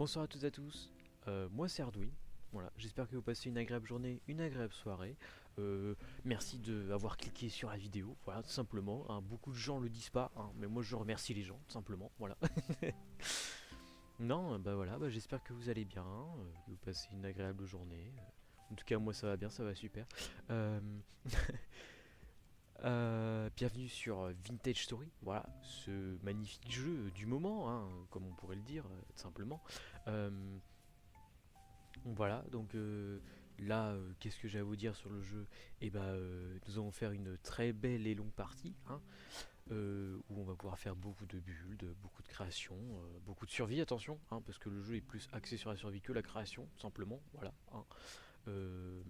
Bonsoir à toutes et à tous, moi c'est Ardouin. Voilà, j'espère que vous passez une agréable journée, une agréable soirée. Merci d'avoir cliqué sur la vidéo, voilà, tout simplement. Hein. Beaucoup de gens le disent pas, hein, mais moi je remercie les gens, tout simplement. Voilà. Non, bah voilà, bah, j'espère que vous allez bien, que vous passez une agréable journée. En tout cas, moi ça va bien, ça va super. Euh, Bienvenue sur Vintage Story, voilà, ce magnifique jeu du moment, hein, comme on pourrait le dire, tout simplement. Euh, Voilà, donc là, qu'est-ce que j'ai à vous dire sur le jeu? Eh ben, nous allons faire une très belle et longue partie, hein, où on va pouvoir faire beaucoup de builds, beaucoup de création, beaucoup de survie, attention, hein, parce que le jeu est plus axé sur la survie que la création, simplement, voilà. Hein. Euh,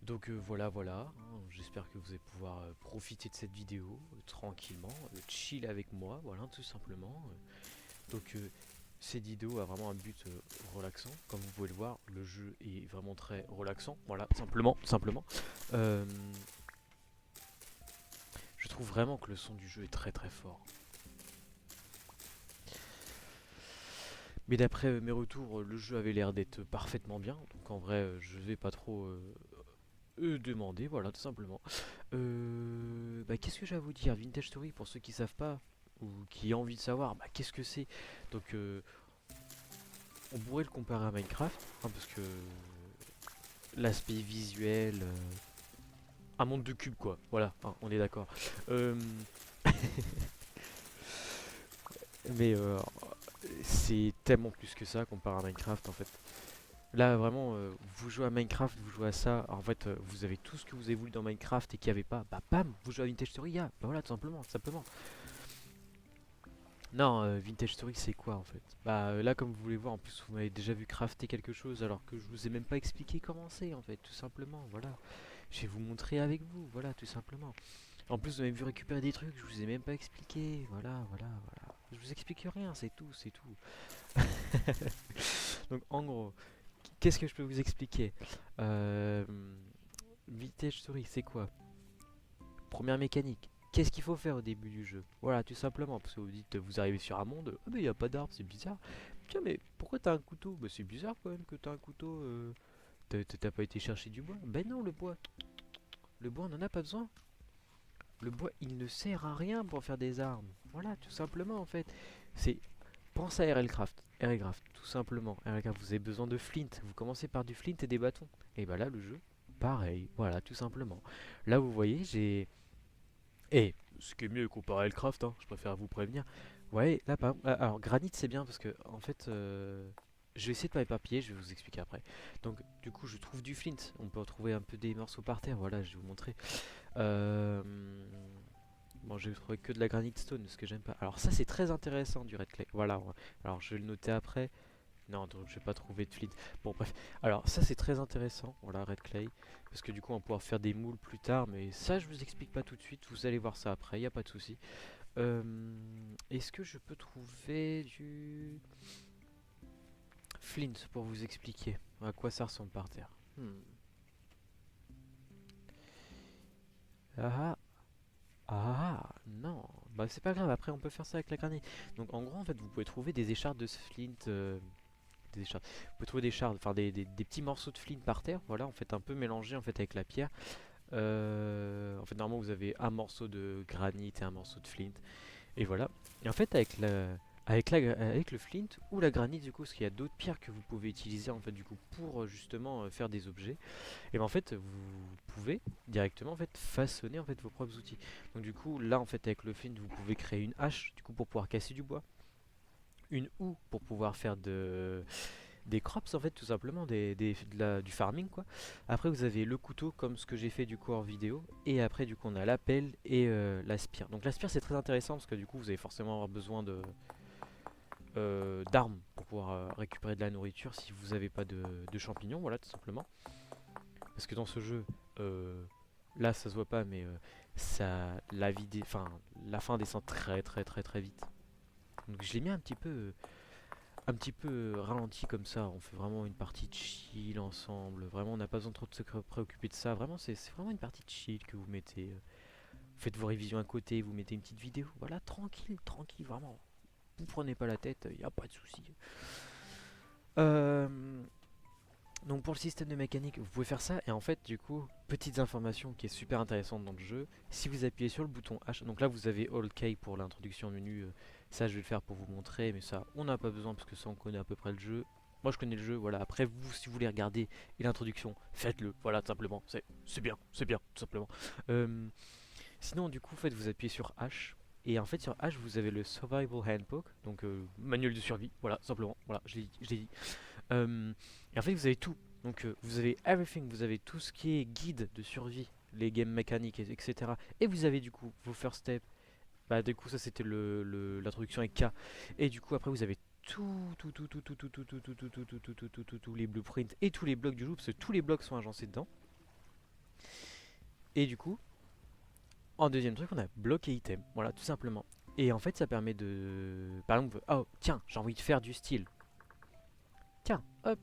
donc voilà, hein, j'espère que vous allez pouvoir profiter de cette vidéo tranquillement, chill avec moi, voilà, tout simplement. Donc cette vidéo a vraiment un but relaxant. Comme vous pouvez le voir, le jeu est vraiment très relaxant. Voilà, simplement. Euh, je trouve vraiment que le son du jeu est très très fort. Mais d'après mes retours, le jeu avait l'air d'être parfaitement bien. Donc en vrai, je vais pas trop demander. Voilà, tout simplement. Qu'est-ce que j'ai à vous dire? Vintage Story, pour ceux qui savent pas ou qui ont envie de savoir, qu'est-ce que c'est? Donc on pourrait le comparer à Minecraft, hein, parce que l'aspect visuel, un monde de cubes quoi, voilà, hein, on est d'accord. Euh, mais c'est tellement plus que ça comparé à Minecraft en fait. Là vraiment, vous jouez à Minecraft, vous jouez à ça, en fait vous avez tout ce que vous avez voulu dans Minecraft et qu'il n'y avait pas, bah bam, vous jouez à Vintage Story, bah voilà, tout simplement, tout simplement. Non, Vintage Story c'est quoi en fait? Bah là comme vous voulez voir, en plus vous m'avez déjà vu crafter quelque chose alors que je vous ai même pas expliqué comment c'est en fait, tout simplement, voilà. Je vais vous montrer avec vous, voilà, tout simplement. En plus, vous m'avez vu récupérer des trucs, je vous ai même pas expliqué. Voilà. Je vous explique rien, c'est tout, c'est tout. Donc, en gros, qu'est-ce que je peux vous expliquer? euh, Vintage Story, c'est quoi? Première mécanique. Qu'est-ce qu'il faut faire au début du jeu? Voilà, tout simplement. Parce que vous dites, vous arrivez sur un monde, ah mais y a pas d'arbre, c'est bizarre. Tiens, mais pourquoi t'as un couteau? Bah, c'est bizarre quand même que t'as un couteau. T'as pas été chercher du bois? Ben non, le bois. Le bois, on en a pas besoin. Le bois, il ne sert à rien pour faire des armes. Voilà, tout simplement en fait. C'est pense à RLcraft. RLcraft, tout simplement. RLcraft, vous avez besoin de flint. Vous commencez par du flint et des bâtons. Et bah là, le jeu, pareil. Voilà, tout simplement. Là, vous voyez, j'ai. Et ce qui est mieux comparé à RLcraft, hein, je préfère vous prévenir. Ouais, là, par exemple, alors granit, c'est bien parce que en fait. Je vais essayer de pas éparpiller, je vais vous expliquer après. Donc, du coup, je trouve du flint. On peut retrouver un peu des morceaux par terre. Voilà, je vais vous montrer. Euh, Bon, j'ai trouvé que de la granite stone, ce que j'aime pas. Alors ça, c'est très intéressant du red clay. Voilà. Alors je vais le noter après. Non, donc je vais pas trouver de flint. Bon, bref. Alors ça, c'est très intéressant. Voilà, red clay, parce que du coup, on va pouvoir faire des moules plus tard. Mais ça, je vous explique pas tout de suite. Vous allez voir ça après. Y a pas de souci. Euh, Est-ce que je peux trouver du flint pour vous expliquer à quoi ça ressemble par terre? Ah non, bah c'est pas grave, après on peut faire ça avec la granite. Donc en gros en fait vous pouvez trouver des échardes de flint, des échardes. Vous pouvez trouver des échardes, enfin des petits morceaux de flint par terre, voilà, en fait un peu mélangés en fait avec la pierre. En fait normalement vous avez un morceau de granit et un morceau de flint, et voilà. Et en fait avec le flint ou la granite du coup, parce qu'il y a d'autres pierres que vous pouvez utiliser en fait du coup pour justement faire des objets. Et ben en fait vous pouvez directement en fait façonner en fait vos propres outils. Donc du coup là en fait avec le flint vous pouvez créer une hache du coup pour pouvoir casser du bois, une houe pour pouvoir faire des crops en fait tout simplement du farming quoi. Après vous avez le couteau comme ce que j'ai fait du coup en vidéo, et après du coup on a la pelle et la spire. Donc la spire c'est très intéressant parce que du coup vous allez forcément avoir besoin de d'armes pour pouvoir récupérer de la nourriture si vous n'avez pas de champignons, voilà tout simplement. Parce que dans ce jeu, euh, là ça se voit pas, mais la fin descend très vite. Donc je l'ai mis un petit peu ralenti comme ça. On fait vraiment une partie de chill ensemble. Vraiment, on n'a pas besoin trop de se préoccuper de ça. Vraiment, c'est vraiment une partie de chill que vous mettez. Vous faites vos révisions à côté, vous mettez une petite vidéo. Voilà, tranquille, tranquille, vraiment. vous prenez pas la tête, il n'y a pas de souci. Euh, donc pour le système de mécanique, vous pouvez faire ça et en fait du coup, petites informations qui est super intéressante dans le jeu, si vous appuyez sur le bouton H, donc là vous avez All Key pour l'introduction au menu, ça je vais le faire pour vous montrer, mais ça on n'a pas besoin parce que ça on connaît à peu près le jeu. Moi je connais le jeu, voilà, après vous si vous voulez regarder l'introduction, faites-le, voilà tout simplement, c'est bien, tout simplement. Euh, Sinon du coup en fait vous appuyez sur H, et en fait sur H vous avez le Survival Handbook, donc manuel de survie, voilà simplement, voilà je l'ai dit. Et en fait, vous avez tout. Donc, vous avez everything, vous avez tout ce qui est guide de survie, les games mécaniques, etc. Et vous avez du coup vos first steps. Bah, du coup, ça c'était l'introduction avec K. Et du coup, après, vous avez tous les blueprints et tous les blocs du jeu, parce que tous les blocs sont agencés dedans. Et du coup, en deuxième truc, on a bloc et item. Voilà, tout simplement. Et en fait, ça permet de. Par exemple, oh, tiens, j'ai envie de faire du style. Tiens, hop,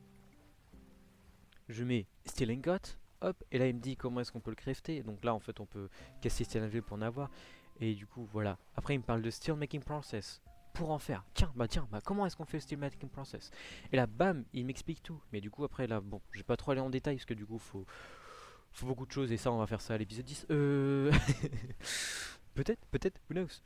je mets Steel Ingot, hop, et là il me dit comment est-ce qu'on peut le crafter. Donc là en fait on peut casser Steel Ingot pour en avoir. Et du coup voilà. Après il me parle de Steel Making Process. Pour en faire. Tiens, bah comment est-ce qu'on fait le Steel Making Process. Et là bam, il m'explique tout. Mais du coup après là, bon, je vais pas trop aller en détail parce que du coup faut beaucoup de choses et ça on va faire ça à l'épisode 10. Peut-être, who knows.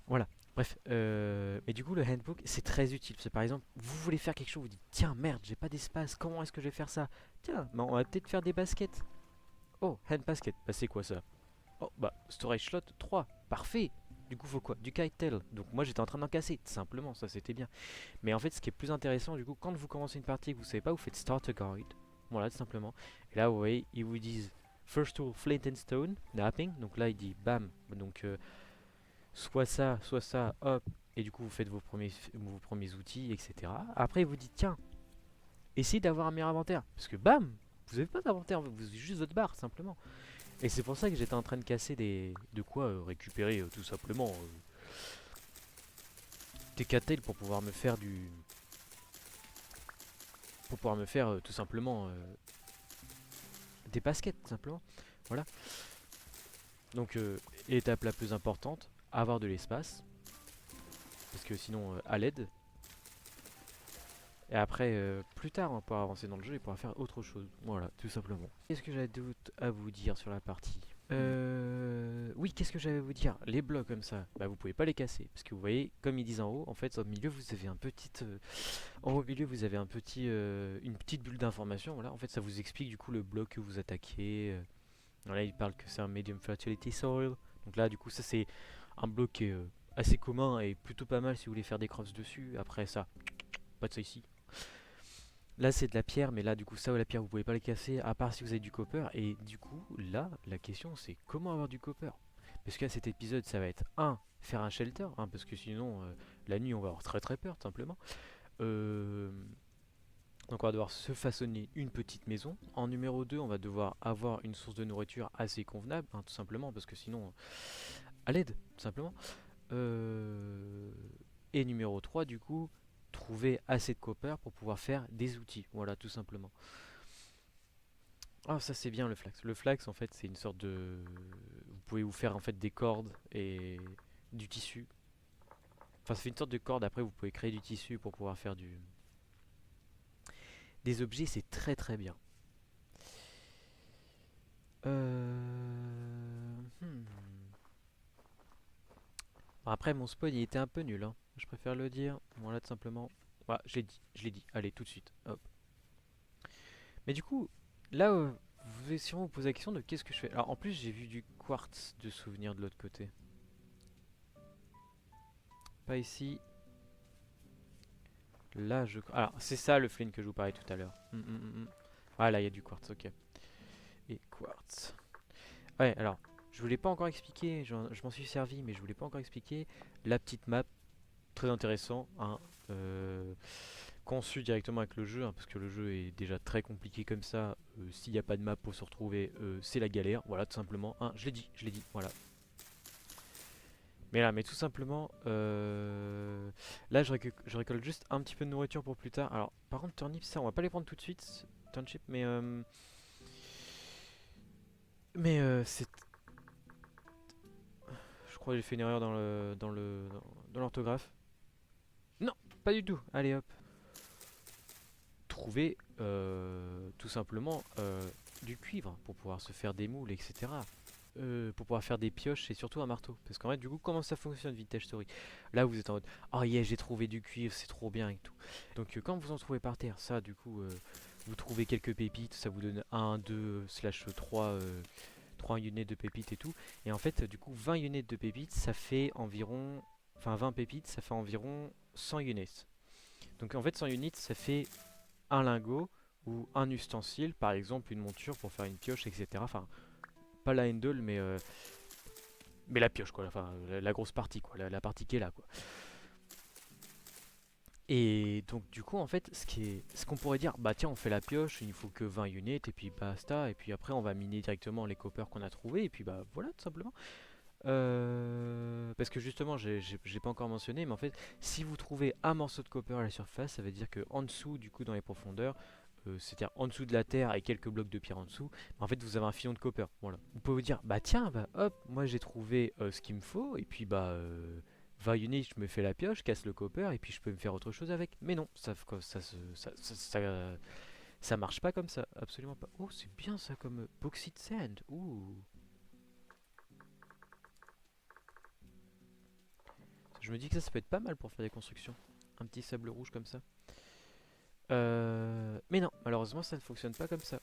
Voilà. Bref, mais du coup le handbook c'est très utile. C'est par exemple, vous voulez faire quelque chose, vous dites tiens merde, j'ai pas d'espace, comment est-ce que je vais faire ça? Tiens, bah, on va peut-être faire des baskets. Oh, hand basket, bah c'est quoi ça? Oh, bah storage slot 3, parfait. Du coup faut quoi? Du kite tail. Donc moi j'étais en train d'en casser, tout simplement, ça c'était bien. Mais en fait ce qui est plus intéressant du coup, quand vous commencez une partie et que vous savez pas, vous faites start a guide. Voilà, tout simplement. Et là vous voyez, ils vous disent first tool flint and stone, napping. Donc là il dit bam, donc soit ça, hop, et du coup vous faites vos premiers outils, etc. Après vous dites tiens, essayez d'avoir un meilleur inventaire, parce que bam, vous avez pas d'inventaire, vous avez juste votre barre simplement. Et c'est pour ça que j'étais en train de casser de quoi récupérer tout simplement des cattails pour pouvoir me faire tout simplement des baskets tout simplement. Voilà. Donc étape la plus importante, avoir de l'espace, parce que sinon à l'aide. Et après, plus tard, on pourra avancer dans le jeu et pourra faire autre chose. Voilà, tout simplement. Qu'est-ce que j'avais d'autre à vous dire sur la partie? Oui, qu'est-ce que j'avais à vous dire? Les blocs comme ça, bah vous pouvez pas les casser. Parce que vous voyez, comme ils disent en haut, en fait, au milieu, vous avez un petit... en haut au milieu, vous avez une petite bulle d'information. Voilà, en fait, ça vous explique du coup le bloc que vous attaquez. Là, il parle que c'est un medium fertility soil. Donc là, du coup, ça c'est un bloc qui est assez commun et plutôt pas mal si vous voulez faire des crosses dessus. Après ça, pas de ça ici. Là c'est de la pierre, mais là du coup ça ou la pierre vous pouvez pas les casser à part si vous avez du copper. Et du coup là la question c'est comment avoir du copper. Parce qu'à cet épisode ça va être un faire un shelter, hein, parce que sinon la nuit on va avoir très peur tout simplement. Euh, donc on va devoir se façonner une petite maison. En numéro 2 on va devoir avoir une source de nourriture assez convenable, hein, tout simplement parce que sinon à l'aide tout simplement. Euh, et numéro 3 du coup trouver assez de copper pour pouvoir faire des outils. Voilà, tout simplement. Ah, ça c'est bien le flax. Le flax, en fait, c'est une sorte de... Vous pouvez vous faire en fait des cordes et du tissu. Enfin, ça fait une sorte de corde. Après, vous pouvez créer du tissu pour pouvoir faire des objets. C'est très bien. Hmm. Bon, après, mon spawn, il était un peu nul, hein. Je préfère le dire. Voilà, tout simplement. Voilà, je l'ai dit. Allez, tout de suite. Hop. Mais du coup, là, vous allez sûrement vous poser la question de qu'est-ce que je fais. Alors, en plus, j'ai vu du quartz de souvenir de l'autre côté. Pas ici. Là, je... Alors, c'est ça le flint que je vous parlais tout à l'heure. Ah, là, il y a du quartz, ok. Et quartz. Ouais, alors, je vous l'ai pas encore expliqué, je m'en suis servi, mais je vous l'ai pas encore expliqué. La petite map, très intéressant, hein, conçu directement avec le jeu, hein, parce que le jeu est déjà très compliqué comme ça. S'il n'y a pas de map pour se retrouver, c'est la galère, voilà, tout simplement. Hein, je l'ai dit, voilà. Mais là, mais tout simplement, là je récolte juste un petit peu de nourriture pour plus tard. Alors, par contre, turnips, ça, on va pas les prendre tout de suite, turnip, mais c'est, je crois que j'ai fait une erreur dans l'orthographe. Pas du tout. Allez hop. Trouver tout simplement du cuivre pour pouvoir se faire des moules, etc. Pour pouvoir faire des pioches et surtout un marteau. Parce qu'en fait, du coup, comment ça fonctionne Vintage Story? Là, vous êtes en mode, oh yeah, j'ai trouvé du cuivre, c'est trop bien et tout. Donc, quand vous en trouvez par terre, ça, du coup, vous trouvez quelques pépites, ça vous donne 1, 2, slash 3, 3 units de pépites et tout. Et en fait, du coup, 20 units de pépites, ça fait environ. Enfin, 20 pépites, ça fait environ 100 units. Donc, en fait, 100 units, ça fait un lingot ou un ustensile, par exemple une monture pour faire une pioche, etc. Enfin, pas la handle, mais la pioche, quoi. Enfin, la grosse partie, quoi. La partie qui est là, quoi. Et donc, du coup, en fait, ce qu'on pourrait dire, bah tiens, on fait la pioche, il ne faut que 20 units, et puis basta, et puis après, on va miner directement les coppers qu'on a trouvés, et puis bah voilà, tout simplement. Parce que justement, j'ai pas encore mentionné, mais en fait, si vous trouvez un morceau de copper à la surface, ça veut dire que en dessous, du coup, dans les profondeurs, c'est-à-dire en dessous de la terre et quelques blocs de pierre en dessous, en fait, vous avez un filon de copper. Voilà. Vous pouvez vous dire, bah tiens, bah hop, moi j'ai trouvé ce qu'il me faut, et puis bah 20 units, je me fais la pioche, je casse le copper, et puis je peux me faire autre chose avec. Mais non, ça marche pas comme ça, absolument pas. Oh, c'est bien ça comme bauxite sand. Ouh. Je me dis que ça peut être pas mal pour faire des constructions. Un petit sable rouge comme ça. Mais non, malheureusement, ça ne fonctionne pas comme ça.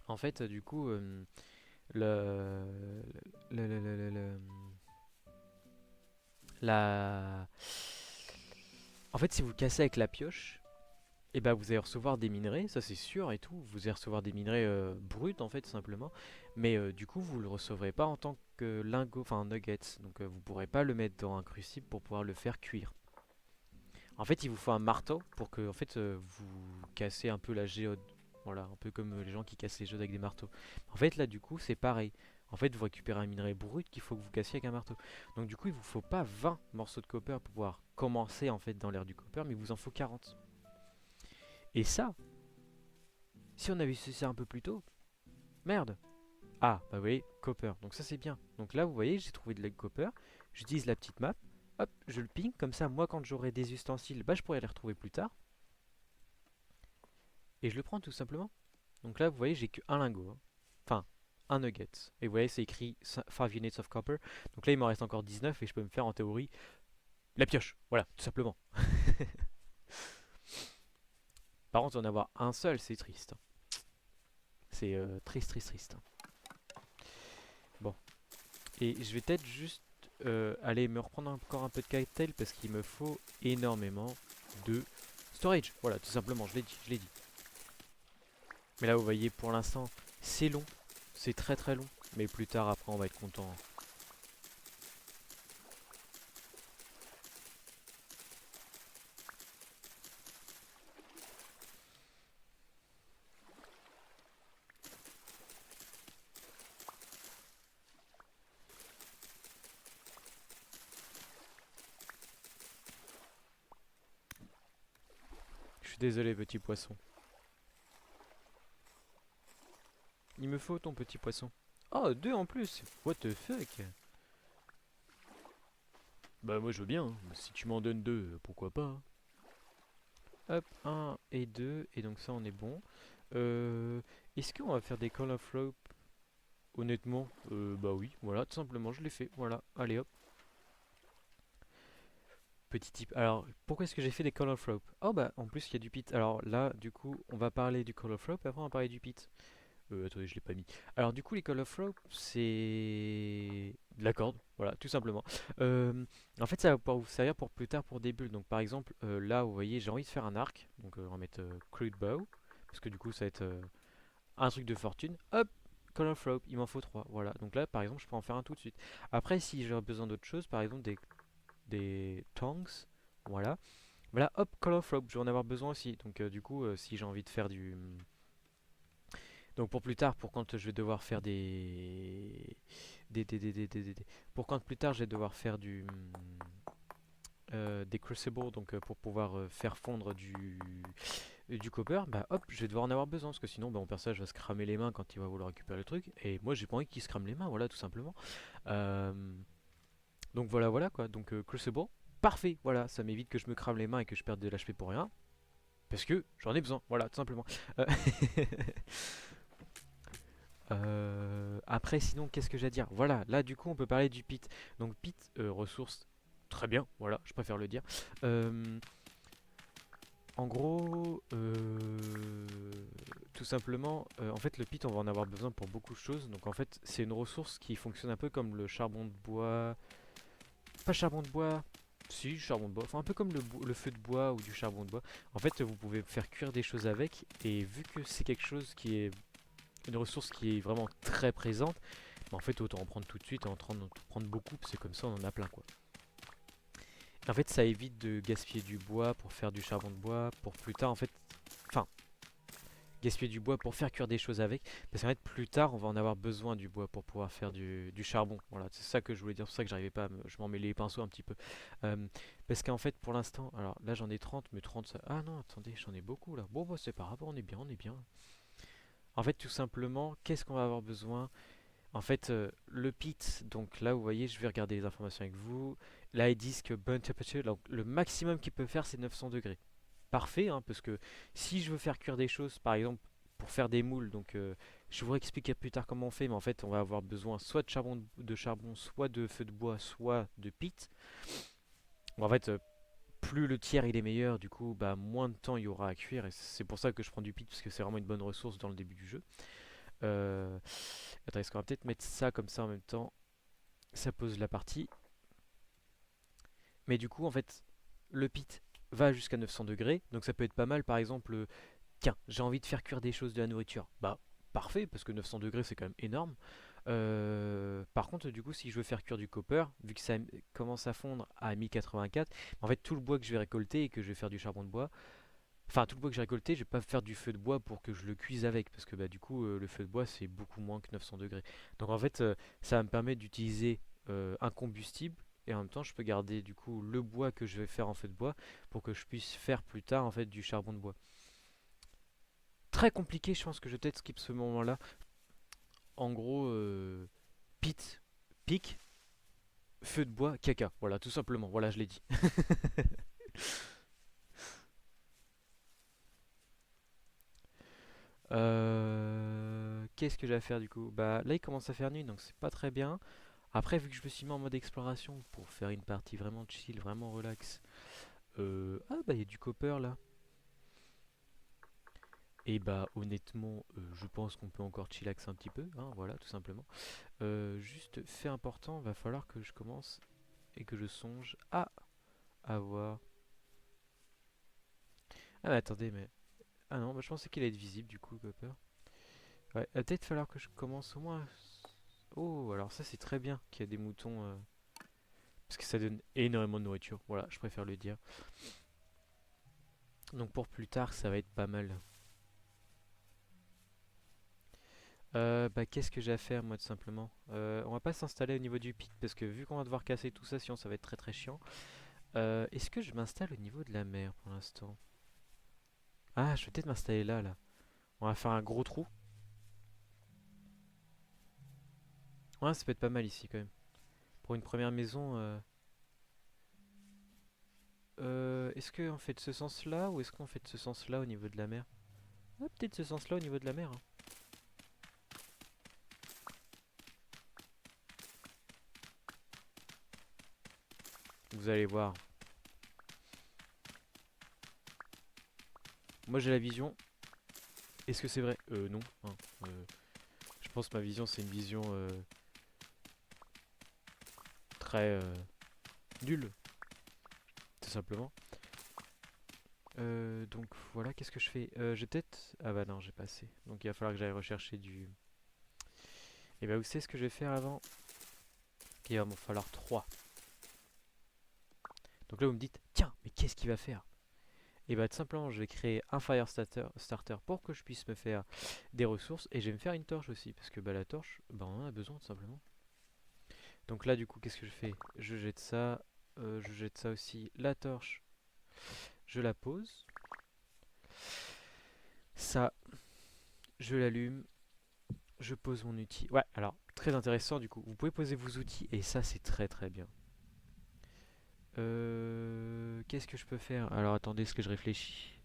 En fait, du coup, le, le- la... En fait, si vous le cassez avec la pioche, et ben vous allez recevoir des minerais, ça c'est sûr et tout. Vous allez recevoir des minerais bruts en fait, simplement. Mais du coup, vous le recevrez pas en tant que lingot, enfin nuggets. Donc vous pourrez pas le mettre dans un crucible pour pouvoir le faire cuire. En fait, il vous faut un marteau pour que en fait, vous cassez un peu la géode. Voilà, un peu comme les gens qui cassent les géodes avec des marteaux. En fait, là, du coup, c'est pareil. En fait, vous récupérez un minerai brut qu'il faut que vous cassiez avec un marteau. Donc, du coup, il vous faut pas 20 morceaux de copper pour pouvoir commencer en fait dans l'ère du copper, mais il vous en faut 40. Et ça, si on avait su ça un peu plus tôt, merde. Ah, bah vous voyez, copper. Donc ça c'est bien. Donc là, vous voyez, j'ai trouvé de la copper. J'utilise la petite map. Hop, je le ping. Comme ça, moi, quand j'aurai des ustensiles, bah je pourrai les retrouver plus tard. Et je le prends tout simplement. Donc là, vous voyez, j'ai qu'un lingot, hein. Enfin, un nugget. Et vous voyez, c'est écrit 5 units of copper. Donc là, il m'en reste encore 19 et je peux me faire en théorie la pioche. Voilà, tout simplement. Par contre, en avoir un seul, c'est triste. C'est triste, triste, triste. Bon. Et je vais peut-être juste aller me reprendre encore un peu de kite parce qu'il me faut énormément de storage. Voilà, tout simplement, je l'ai dit, je l'ai dit. Mais là, vous voyez, pour l'instant, c'est long. C'est très très long. Mais plus tard, après, on va être content. Je suis désolé, petit poisson. Il me faut ton petit poisson. Oh, deux en plus. What the fuck? Bah moi je veux bien, hein. Si tu m'en donnes deux, pourquoi pas, hein. Hop, un et 2 et donc ça on est bon. Euh, Est-ce qu'on va faire des call of rope? Honnêtement, bah oui, voilà, tout simplement je l'ai fait, voilà, allez hop. Petit tip. Alors, pourquoi est-ce que j'ai fait des call of rope? Oh bah en plus il y a du pit. Alors là, du coup, on va parler du call of rope, et après on va parler du pit. Attendez, je l'ai pas mis. Alors du coup, les Call of Rope, c'est de la corde, voilà, tout simplement. Euh, En fait, ça va pouvoir vous servir pour plus tard pour des bulles. Donc par exemple, là, vous voyez, j'ai envie de faire un arc, donc on va mettre Crude Bow, parce que du coup, ça va être un truc de fortune. Hop, Call of Rope, il m'en faut 3, voilà. Donc là, par exemple, je peux en faire un tout de suite. Après, si j'ai besoin d'autre chose, par exemple des tongs, voilà. Voilà, hop, Call of Rope, je vais en avoir besoin aussi. Donc du coup, si j'ai envie de faire du donc pour plus tard, pour quand je vais devoir faire pour quand plus tard je vais devoir faire des crucibles, donc pour pouvoir faire fondre du copper, bah hop, je vais devoir en avoir besoin parce que sinon bah, mon personnage va se cramer les mains quand il va vouloir récupérer le truc. Et moi j'ai pas envie qu'il se crame les mains, voilà tout simplement. Euh, donc voilà, voilà quoi. Donc crucible. Parfait, voilà, ça m'évite que je me crame les mains et que je perde de l'HP pour rien. Parce que j'en ai besoin, voilà, tout simplement. Euh, après, sinon, qu'est-ce que j'ai à dire? Voilà, là, du coup, on peut parler du pit. Donc, pit, ressources, très bien, voilà, je préfère le dire. Euh, En gros, tout simplement, en fait, le pit, on va en avoir besoin pour beaucoup de choses. Donc, en fait, c'est une ressource qui fonctionne un peu comme le charbon de bois. Pas charbon de bois, si, charbon de bois. Enfin, un peu comme le feu de bois ou du charbon de bois. En fait, vous pouvez faire cuire des choses avec. Et vu que c'est quelque chose qui est une ressource qui est vraiment très présente, bah, en fait, autant en prendre tout de suite et en prendre beaucoup. Parce que comme ça, on en a plein, quoi. En fait, ça évite de gaspiller du bois pour faire du charbon de bois. Pour plus tard, en fait. Enfin, gaspiller du bois pour faire cuire des choses avec. Parce qu'en fait, plus tard, on va en avoir besoin du bois pour pouvoir faire du charbon. Voilà, c'est ça que je voulais dire. C'est pour ça que j'arrivais pas je m'en mets les pinceaux un petit peu. Euh, Parce qu'en fait, pour l'instant, alors là, j'en ai 30, mais 30, ça... Ah non, attendez, j'en ai beaucoup là. Bon, bah, c'est pas grave, on est bien, on est bien. En fait, tout simplement, qu'est-ce qu'on va avoir besoin? En fait, le pit, donc là, vous voyez, je vais regarder les informations avec vous. Là, ils disent que burn temperature, donc le maximum qu'il peut faire, c'est 900 degrés. Parfait, hein, parce que si je veux faire cuire des choses, par exemple pour faire des moules, donc je vous expliquer plus tard comment on fait, mais en fait on va avoir besoin soit de charbon, soit de feu de bois, soit de pit. Bon, en fait, plus le tiers il est meilleur, du coup, bah, moins de temps il y aura à cuire, et c'est pour ça que je prends du pit, parce que c'est vraiment une bonne ressource dans le début du jeu. Euh... Attends, est-ce qu'on va peut-être mettre ça comme ça en même temps? Ça pose la partie. Mais du coup, en fait, le pit va jusqu'à 900 degrés, donc ça peut être pas mal, par exemple, tiens, j'ai envie de faire cuire des choses, de la nourriture. Bah, parfait, parce que 900 degrés, c'est quand même énorme. Par contre, du coup, si je veux faire cuire du copper, vu que ça commence à fondre à 1084, en fait, tout le bois que je vais récolter et que je vais faire du charbon de bois, enfin, tout le bois que j'ai récolté, je vais pas faire du feu de bois pour que je le cuise avec, parce que bah, du coup, le feu de bois, c'est beaucoup moins que 900 degrés. Donc, en fait, ça va me permettre d'utiliser un combustible. Et en même temps, je peux garder du coup le bois que je vais faire en feu de bois pour que je puisse faire plus tard en fait du charbon de bois. Très compliqué, je pense que je vais peut-être skip ce moment-là. En gros, pit, pic, feu de bois, caca. Voilà, tout simplement. Voilà, je l'ai dit. Qu'est-ce que j'ai à faire du coup? Bah là, il commence à faire nuit, donc c'est pas très bien. Après, vu que je me suis mis en mode exploration pour faire une partie vraiment chill, vraiment relax. Ah bah il y a du copper là. Et bah honnêtement, je pense qu'on peut encore chillax un petit peu, hein, voilà, tout simplement. Juste fait important, va falloir que je commence et que je songe à avoir. Ah mais attendez, mais ah non, bah, je pensais qu'il allait être visible du coup, Copper. Ouais, va peut-être falloir que je commence au moins. Oh, alors ça c'est très bien qu'il y a des moutons, parce que ça donne énormément de nourriture. Voilà, je préfère le dire. Donc pour plus tard, ça va être pas mal. Bah qu'est-ce que j'ai à faire moi tout simplement? On va pas s'installer au niveau du pit parce que vu qu'on va devoir casser tout ça, sinon ça va être très très chiant. Est-ce que je m'installe au niveau de la mer pour l'instant? Ah, je vais peut-être m'installer là, là. On va faire un gros trou. Ouais, ça peut être pas mal ici quand même. Pour une première maison, est-ce qu'on fait de ce sens-là ou est-ce qu'on fait de ce sens-là au niveau de la mer? Ah, peut-être ce sens-là au niveau de la mer, hein. Vous allez voir. Moi j'ai la vision. Est-ce que c'est vrai? Non, hein. Euh, je pense que ma vision c'est une vision très nulle, tout simplement. Donc voilà, qu'est-ce que je fais? J'ai peut-être... Ah bah non, j'ai pas assez. Donc il va falloir que j'aille rechercher du... Et bah vous savez ce que je vais faire avant? Il va m'en falloir 3. Donc là vous me dites, tiens, mais qu'est-ce qu'il va faire? Et bah tout simplement je vais créer un starter pour que je puisse me faire des ressources. Et je vais me faire une torche aussi, parce que bah la torche, bah on en a besoin tout simplement. Donc là du coup qu'est-ce que je fais? Je jette ça aussi. La torche, je la pose. Ça, je l'allume. Je pose mon outil. Ouais, alors, très intéressant du coup. Vous pouvez poser vos outils et ça, c'est très très bien. Qu'est-ce que je peux faire? Alors attendez, ce que je réfléchis.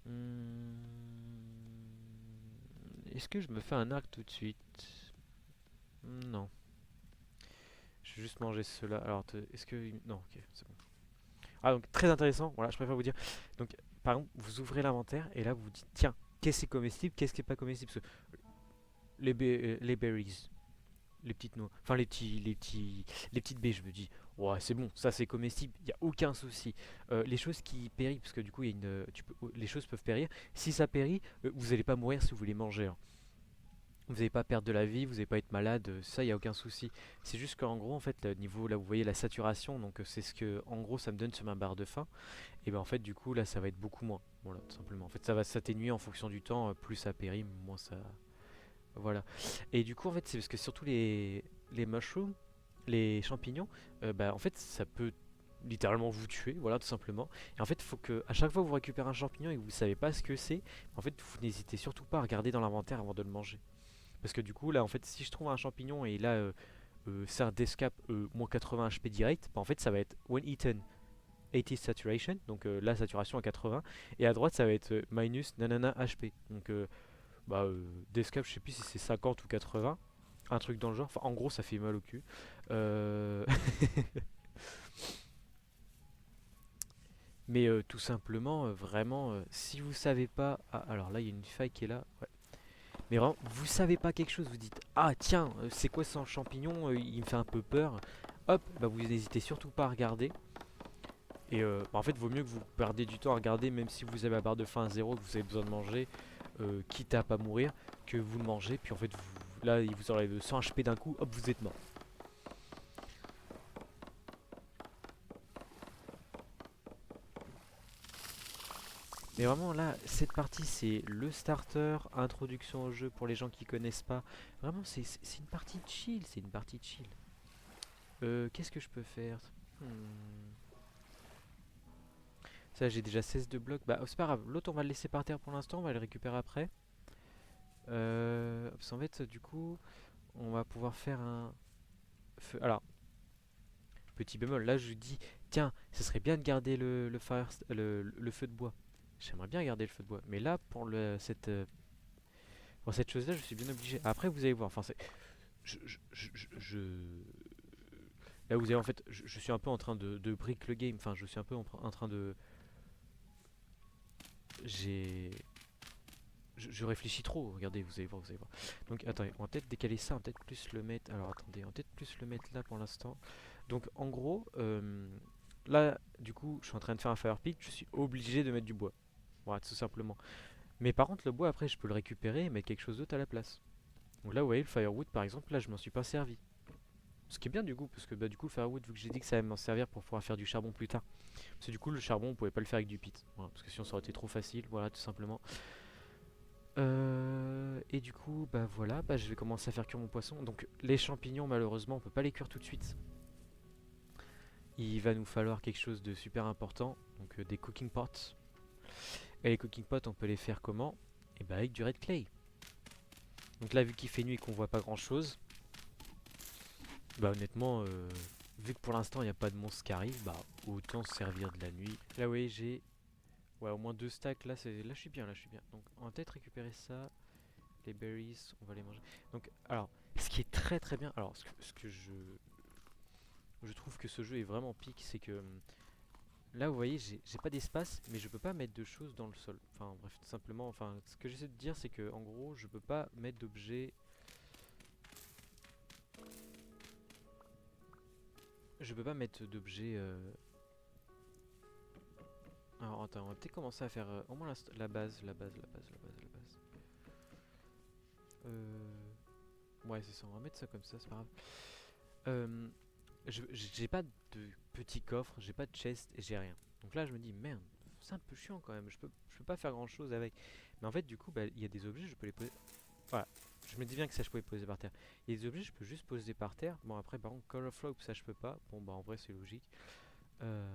Hmm, Est-ce que je me fais un arc tout de suite? Non. Je vais juste manger cela. Alors, est-ce que... Non, ok, c'est bon. Ah, donc très intéressant. Voilà, je préfère vous dire. Donc, par exemple, vous ouvrez l'inventaire et là, vous vous dites, tiens, qu'est-ce qui est comestible, qu'est-ce qui est pas comestible? Parce que les berries, les petites noix, enfin les petites baies, je me dis, ouais, c'est bon, ça c'est comestible, il n'y a aucun souci. Les choses qui périssent, parce que du coup, il y a les choses peuvent périr. Si ça périt, vous n'allez pas mourir si vous les mangez, hein. Vous n'allez pas perdre de la vie, vous n'allez pas être malade, ça, il n'y a aucun souci. C'est juste qu'en gros, en fait, le niveau, là, vous voyez la saturation, donc c'est ce que, en gros, ça me donne sur ma barre de faim. Et ben en fait, du coup, là, ça va être beaucoup moins. Voilà, tout simplement. En fait, ça va s'atténuer en fonction du temps, plus ça périt, moins ça. Voilà. Et du coup, en fait, c'est parce que surtout les mushrooms, les champignons, bah, en fait, ça peut littéralement vous tuer, voilà, tout simplement. Et en fait, il faut que, à chaque fois que vous récupérez un champignon et que vous savez pas ce que c'est, en fait, vous n'hésitez surtout pas à regarder dans l'inventaire avant de le manger. Parce que du coup, là, en fait, si je trouve un champignon et là, ça d'escape moins 80 HP direct, bah, en fait, ça va être when eaten 80 saturation, donc la saturation à 80, et à droite, ça va être minus nanana HP. Donc, bah, d'escape, je sais plus si c'est 50 ou 80, un truc dans le genre. Enfin, en gros, ça fait mal au cul. Euh, Mais tout simplement, vraiment, si vous savez pas. Ah, alors là, il y a une faille qui est là. Ouais. Mais vraiment, vous savez pas quelque chose, vous dites, ah tiens, c'est quoi ce champignon, il me fait un peu peur. Hop, bah vous n'hésitez surtout pas à regarder. Et bah, en fait, vaut mieux que vous perdiez du temps à regarder, même si vous avez la barre de faim à zéro, que vous avez besoin de manger, quitte à pas mourir, que vous le mangez. Puis en fait, là, il vous enlève 100 HP d'un coup, hop, vous êtes mort. Mais vraiment là, cette partie c'est le starter, introduction au jeu pour les gens qui connaissent pas. Vraiment c'est une partie chill, c'est une partie chill. Qu'est-ce que je peux faire? Hmm. Ça j'ai déjà 16 de blocs. Bah c'est pas grave, l'autre on va le laisser par terre pour l'instant, on va le récupérer après. Parce qu'en fait du coup on va pouvoir faire un feu. Alors, petit bémol, là je dis, tiens, ce serait bien de garder le feu de bois. J'aimerais bien garder le feu de bois. Mais là pour cette chose là je suis bien obligé. Après vous allez voir, enfin c'est là vous avez en fait, je suis un peu en train de brick le game. Enfin, je suis un peu en train de, j'ai, je réfléchis trop. Regardez, vous allez voir, vous allez voir. Donc attendez, on va peut-être décaler ça, on va peut-être plus le mettre. Alors attendez, on va peut-être plus le mettre là pour l'instant. Donc en gros, là, du coup, je suis en train de faire un fire pit. Je suis obligé de mettre du bois. Voilà, tout simplement. Mais par contre, le bois après, je peux le récupérer et mettre quelque chose d'autre à la place. Donc là, vous voyez, le firewood par exemple, là, je m'en suis pas servi. Ce qui est bien du coup, parce que bah, du coup, le firewood, vu que j'ai dit que ça allait m'en servir pour pouvoir faire du charbon plus tard. Parce que du coup, le charbon, on pouvait pas le faire avec du pit. Voilà, parce que sinon, ça aurait été trop facile. Voilà, tout simplement. Et du coup, bah voilà, bah, je vais commencer à faire cuire mon poisson. Donc, les champignons, malheureusement, on peut pas les cuire tout de suite. Il va nous falloir quelque chose de super important. Donc, des cooking pots. Et les cooking pots, on peut les faire comment? Et bah, avec du red clay. Donc là, vu qu'il fait nuit et qu'on voit pas grand chose, bah honnêtement, vu que pour l'instant il n'y a pas de monstre qui arrive, bah autant se servir de la nuit. Là oui j'ai ouais, au moins deux stacks, là je suis bien, là je suis bien. Donc on va peut-être récupérer ça, les berries, on va les manger. Donc alors, ce qui est très très bien, alors ce que je trouve que ce jeu est vraiment pique, c'est que là vous voyez j'ai pas d'espace, mais je peux pas mettre de choses dans le sol. Enfin bref, tout simplement, enfin ce que j'essaie de dire c'est que en gros je peux pas mettre d'objets. Je peux pas mettre d'objets. Alors attends, on va peut-être commencer à faire au moins la base, la base, la base, la base, la base. Ouais, c'est ça, on va mettre ça comme ça, c'est pas grave. Euh, j'ai pas de petit coffre, j'ai pas de chest et j'ai rien. Donc là, je me dis, merde, c'est un peu chiant quand même, je peux pas faire grand chose avec. Mais en fait, du coup, bah, il y a des objets, je peux les poser. Voilà, je me dis bien que ça, je pouvais poser par terre. Il y a des objets, je peux juste poser par terre. Bon, après, par contre, Color Flow, ça, je peux pas. Bon, bah, en vrai, c'est logique. Euh,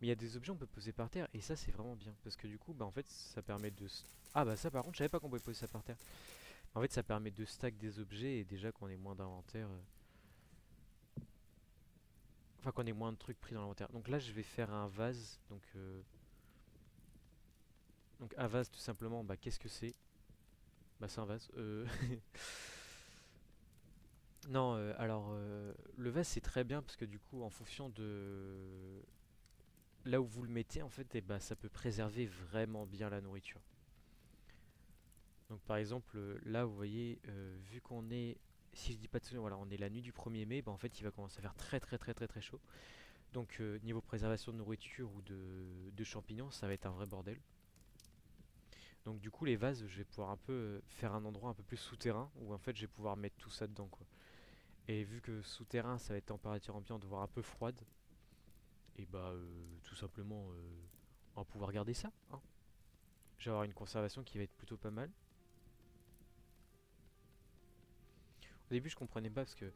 Mais il y a des objets on peut poser par terre et ça c'est vraiment bien parce que du coup bah en fait ça permet de ah bah ça par contre je savais pas qu'on pouvait poser ça par terre. En fait ça permet de stack des objets et déjà qu'on ait moins d'inventaire. Enfin, qu'on ait moins de trucs pris dans l'inventaire. Donc là, je vais faire un vase. Donc un vase, tout simplement, bah, qu'est-ce que c'est? Bah, c'est un vase. Non, le vase, c'est très bien parce que du coup, en fonction de là où vous le mettez, en fait, eh bah, ça peut préserver vraiment bien la nourriture. Donc par exemple, là, vous voyez, vu qu'on est, si je dis pas de soucis, voilà, on est la nuit du 1er mai, bah, en fait, il va commencer à faire très très très très très chaud. Donc niveau préservation de nourriture ou de champignons, ça va être un vrai bordel. Donc du coup, les vases, je vais pouvoir un peu faire un endroit un peu plus souterrain où en fait, je vais pouvoir mettre tout ça dedans, quoi. Et vu que souterrain, ça va être température ambiante, voire un peu froide, et bah tout simplement, on va pouvoir garder ça, hein. Je vais avoir une conservation qui va être plutôt pas mal. Au début, je comprenais pas parce que,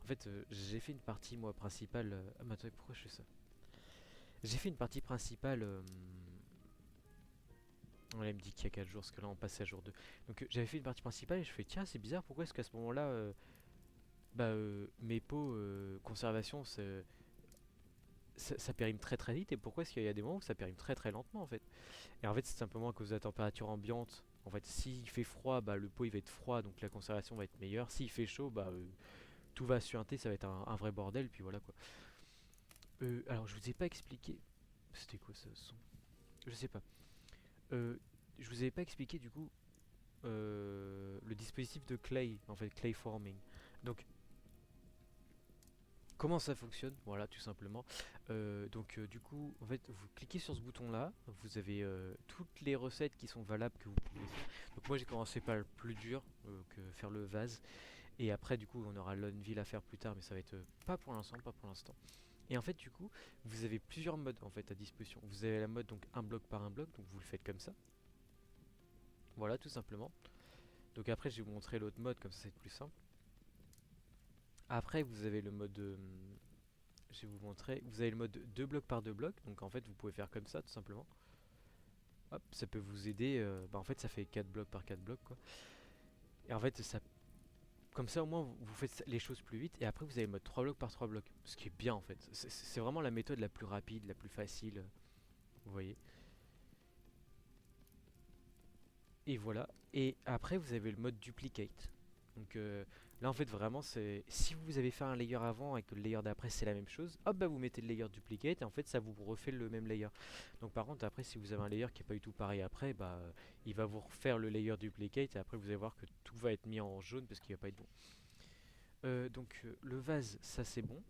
en fait, j'ai fait une partie moi principale. Ah, mais attendez, pourquoi je fais ça? J'ai fait une partie principale. Là, il me dit qu'il y a 4 jours, parce que là, on passe à jour 2. Donc, j'avais fait une partie principale et je fais, tiens, c'est bizarre, pourquoi est-ce qu'à ce moment-là, mes pots conservation, ça périme très très vite et pourquoi est-ce qu'il y a des moments où ça périme très très lentement en fait? Et en fait, c'est simplement à cause de la température ambiante. En fait, s'il fait froid, bah, le pot il va être froid, donc la conservation va être meilleure. S'il fait chaud, bah, tout va suinter, ça va être un vrai bordel, puis voilà quoi. Alors, je vous ai pas expliqué. C'était quoi ce son? Je sais pas. Euh, je vous avais pas expliqué du coup le dispositif de clay, en fait, clay forming. Donc, comment ça fonctionne? Voilà, tout simplement. Du coup, en fait, vous cliquez sur ce bouton-là, vous avez toutes les recettes qui sont valables que vous pouvez faire. Donc moi, j'ai commencé par le plus dur, que faire le vase. Et après, du coup, on aura l'Unveil à faire plus tard, mais ça va être pas pour l'instant, pas pour l'instant. Et en fait, du coup, vous avez plusieurs modes en fait à disposition. Vous avez la mode donc un bloc par un bloc, donc vous le faites comme ça. Voilà, tout simplement. Donc après, je vais vous montrer l'autre mode, comme ça, c'est plus simple. Après, vous avez le mode je vais vous montrer. Vous avez le mode 2 blocs par 2 blocs. Donc en fait, vous pouvez faire comme ça, tout simplement. Hop, ça peut vous aider. En fait, ça fait 4 blocs par 4 blocs, quoi. Et en fait, comme ça, au moins, vous faites les choses plus vite. Et après, vous avez le mode 3 blocs par 3 blocs. Ce qui est bien, en fait. C'est vraiment la méthode la plus rapide, la plus facile. Vous voyez. Et voilà. Et après, vous avez le mode duplicate. Donc là, en fait, vraiment, c'est si vous avez fait un layer avant et que le layer d'après c'est la même chose, hop, bah vous mettez le layer duplicate et en fait, ça vous refait le même layer. Donc par contre, après, si vous avez un layer qui est pas du tout pareil après, bah il va vous refaire le layer duplicate et après, vous allez voir que tout va être mis en jaune parce qu'il va pas être bon. Le vase, ça c'est bon.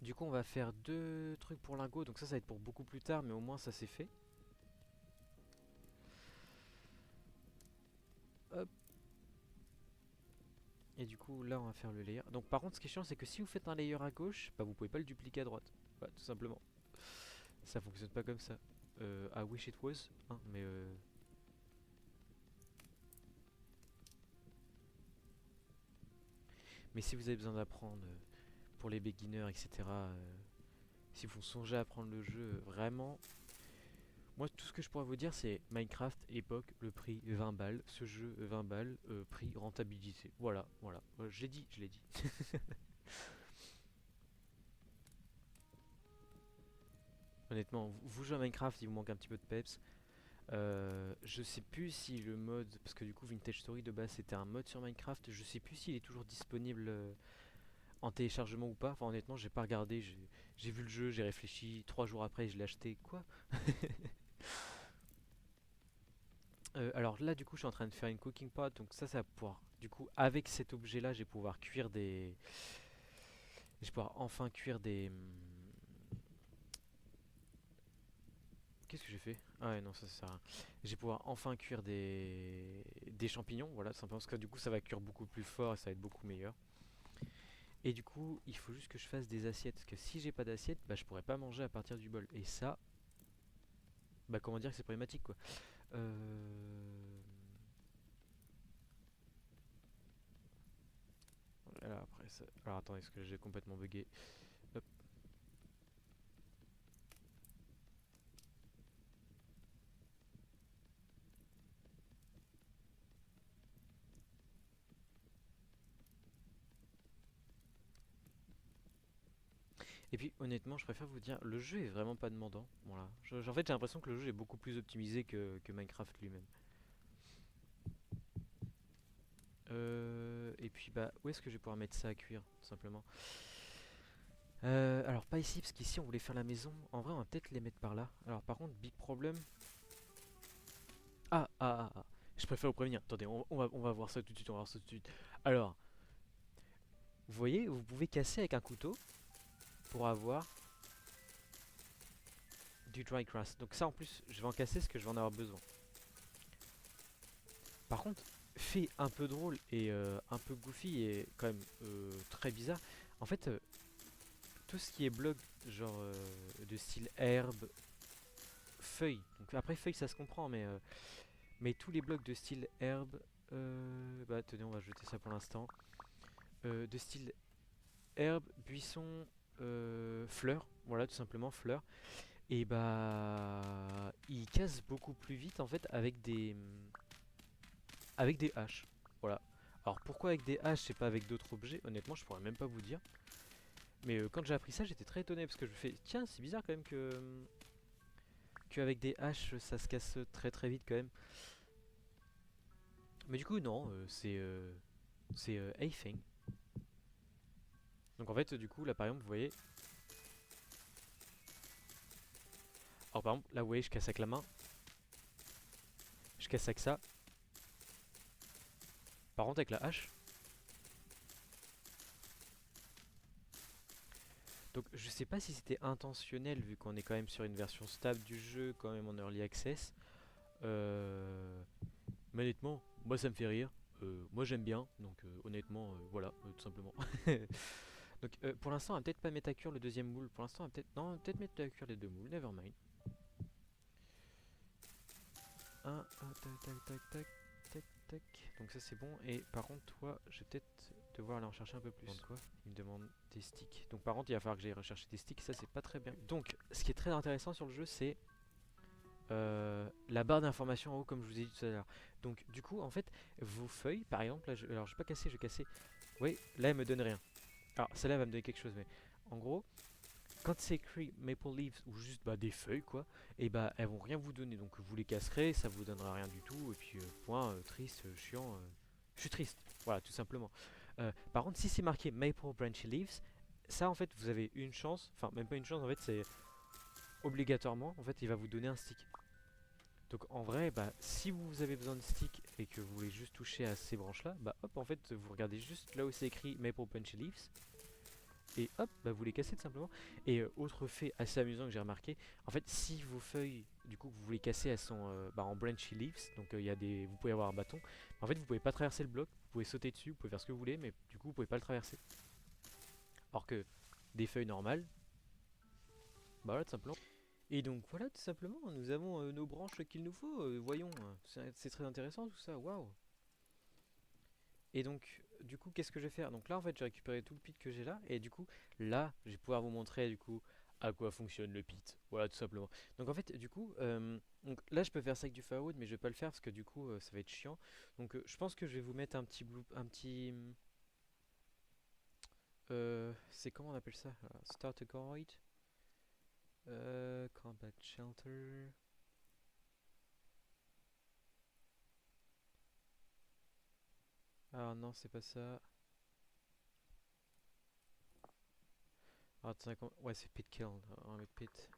Du coup, on va faire deux trucs pour lingot. Donc ça va être pour beaucoup plus tard, mais au moins ça c'est fait. Hop. Et du coup, là, on va faire le layer. Donc, par contre, ce qui est chiant, c'est que si vous faites un layer à gauche, bah, vous pouvez pas le dupliquer à droite. Voilà, tout simplement. Ça fonctionne pas comme ça. I wish it was, hein, mais si vous avez besoin d'apprendre pour les beginners, etc., si vous songez à apprendre le jeu, vraiment, moi, tout ce que je pourrais vous dire, c'est Minecraft, époque, le prix 20 balles, ce jeu 20 balles, prix rentabilité. Voilà, voilà. Je l'ai dit, je l'ai dit. Honnêtement, vous jouez à Minecraft, il vous manque un petit peu de peps. Je sais plus si le mode, parce que du coup Vintage Story de base c'était un mode sur Minecraft, je sais plus s'il est toujours disponible en téléchargement ou pas. Enfin honnêtement j'ai pas regardé, j'ai vu le jeu, j'ai réfléchi, 3 jours après je l'ai acheté. Quoi? Alors là du coup je suis en train de faire une cooking pot, donc ça va pouvoir, du coup avec cet objet là je vais pouvoir cuire des... Je vais pouvoir enfin cuire des... Qu'est-ce que j'ai fait? Ah ouais, non, ça sert à rien. Je vais pouvoir enfin cuire des champignons, voilà, simplement parce que du coup ça va cuire beaucoup plus fort et ça va être beaucoup meilleur. Et du coup, il faut juste que je fasse des assiettes, parce que si j'ai pas d'assiette, bah je pourrais pas manger à partir du bol. Et ça, bah comment dire que c'est problématique quoi. Euh... Alors après ça... Alors attendez, est-ce que j'ai complètement bugué? Hop. Et puis honnêtement, je préfère vous dire, le jeu est vraiment pas demandant. Voilà. En fait, j'ai l'impression que le jeu est beaucoup plus optimisé que Minecraft lui-même. Et puis bah, où est-ce que je vais pouvoir mettre ça à cuire, tout simplement? Alors pas ici, parce qu'ici on voulait faire la maison. En vrai, on va peut-être les mettre par là. Alors par contre, big problem. Ah. Je préfère vous prévenir. Attendez, on va voir ça tout de suite, on va voir ça tout de suite. Alors, vous voyez, vous pouvez casser avec un couteau pour avoir du dry grass. Donc ça en plus, je vais en casser parce que je vais en avoir besoin. Par contre, fait un peu drôle et un peu goofy et quand même très bizarre. En fait, tout ce qui est bloc genre de style herbe, feuille. Donc après feuille ça se comprend, mais tous les blocs de style herbe, bah tenez on va jeter ça pour l'instant. De style herbe, buisson, fleurs, voilà tout simplement fleurs. Et bah ils cassent beaucoup plus vite en fait avec des haches. Voilà. Alors pourquoi avec des haches et pas avec d'autres objets? Honnêtement, je pourrais même pas vous dire. Mais quand j'ai appris ça, j'étais très étonné parce que je me fais tiens, c'est bizarre quand même que avec des haches ça se casse très très vite quand même. Mais du coup non, c'est Athing. Donc en fait du coup là par exemple vous voyez. Alors par exemple là vous voyez je casse avec la main, je casse avec ça. Par contre avec la hache. Donc je sais pas si c'était intentionnel vu qu'on est quand même sur une version stable du jeu, quand même en early access. Euh, Mais honnêtement, moi ça me fait rire. Moi j'aime bien, donc honnêtement, voilà, tout simplement. Donc pour l'instant, on va peut-être pas mettre à cuire le deuxième moule. Pour l'instant, on va peut-être. Non, on va peut-être mettre à cuire les deux moules, nevermind. Tac. Donc ça c'est bon. Et par contre, toi, je vais peut-être devoir aller en chercher un peu plus. Quoi? Il me demande des sticks. Donc par contre, il va falloir que j'aille rechercher des sticks. Ça c'est pas très bien. Donc, ce qui est très intéressant sur le jeu, c'est la barre d'information en haut comme je vous ai dit tout à l'heure. Donc du coup en fait vos feuilles par exemple, là, alors je vais pas casser, je vais casser. Oui, là elle me donne rien. Alors celle-là va me donner quelque chose mais en gros quand c'est écrit maple leaves ou juste bah, des feuilles quoi, et bah elles vont rien vous donner donc vous les casserez, ça vous donnera rien du tout et puis point, triste, chiant, je suis triste, voilà tout simplement. Par contre si c'est marqué maple branchy leaves, ça en fait vous avez une chance, enfin même pas une chance en fait c'est obligatoirement en fait il va vous donner un stick. Donc en vrai, bah, si vous avez besoin de stick et que vous voulez juste toucher à ces branches là, bah hop en fait vous regardez juste là où c'est écrit Maple Punchy Leaves et hop bah, vous les cassez tout simplement. Et autre fait assez amusant que j'ai remarqué, en fait si vos feuilles du coup que vous voulez casser elles sont bah, en Branchy Leaves, donc il y a des, vous pouvez avoir un bâton, en fait vous pouvez pas traverser le bloc, vous pouvez sauter dessus, vous pouvez faire ce que vous voulez mais du coup vous pouvez pas le traverser. Alors que des feuilles normales, bah voilà tout simplement. Et donc voilà, tout simplement, nous avons nos branches qu'il nous faut. Voyons, c'est très intéressant tout ça, waouh. Et donc, du coup, qu'est-ce que je vais faire? Donc là, en fait, j'ai récupéré tout le pit que j'ai là. Et du coup, là, je vais pouvoir vous montrer, du coup, à quoi fonctionne le pit. Voilà, tout simplement. Donc en fait, du coup, donc, là, je peux faire ça avec du firewood, mais je vais pas le faire parce que du coup, ça va être chiant. Donc je pense que je vais vous mettre un petit un petit... c'est comment on appelle ça? Starter guide. Combat shelter. Ah non, c'est pas ça. Ah, ouais, c'est pit kill. On va mettre pit.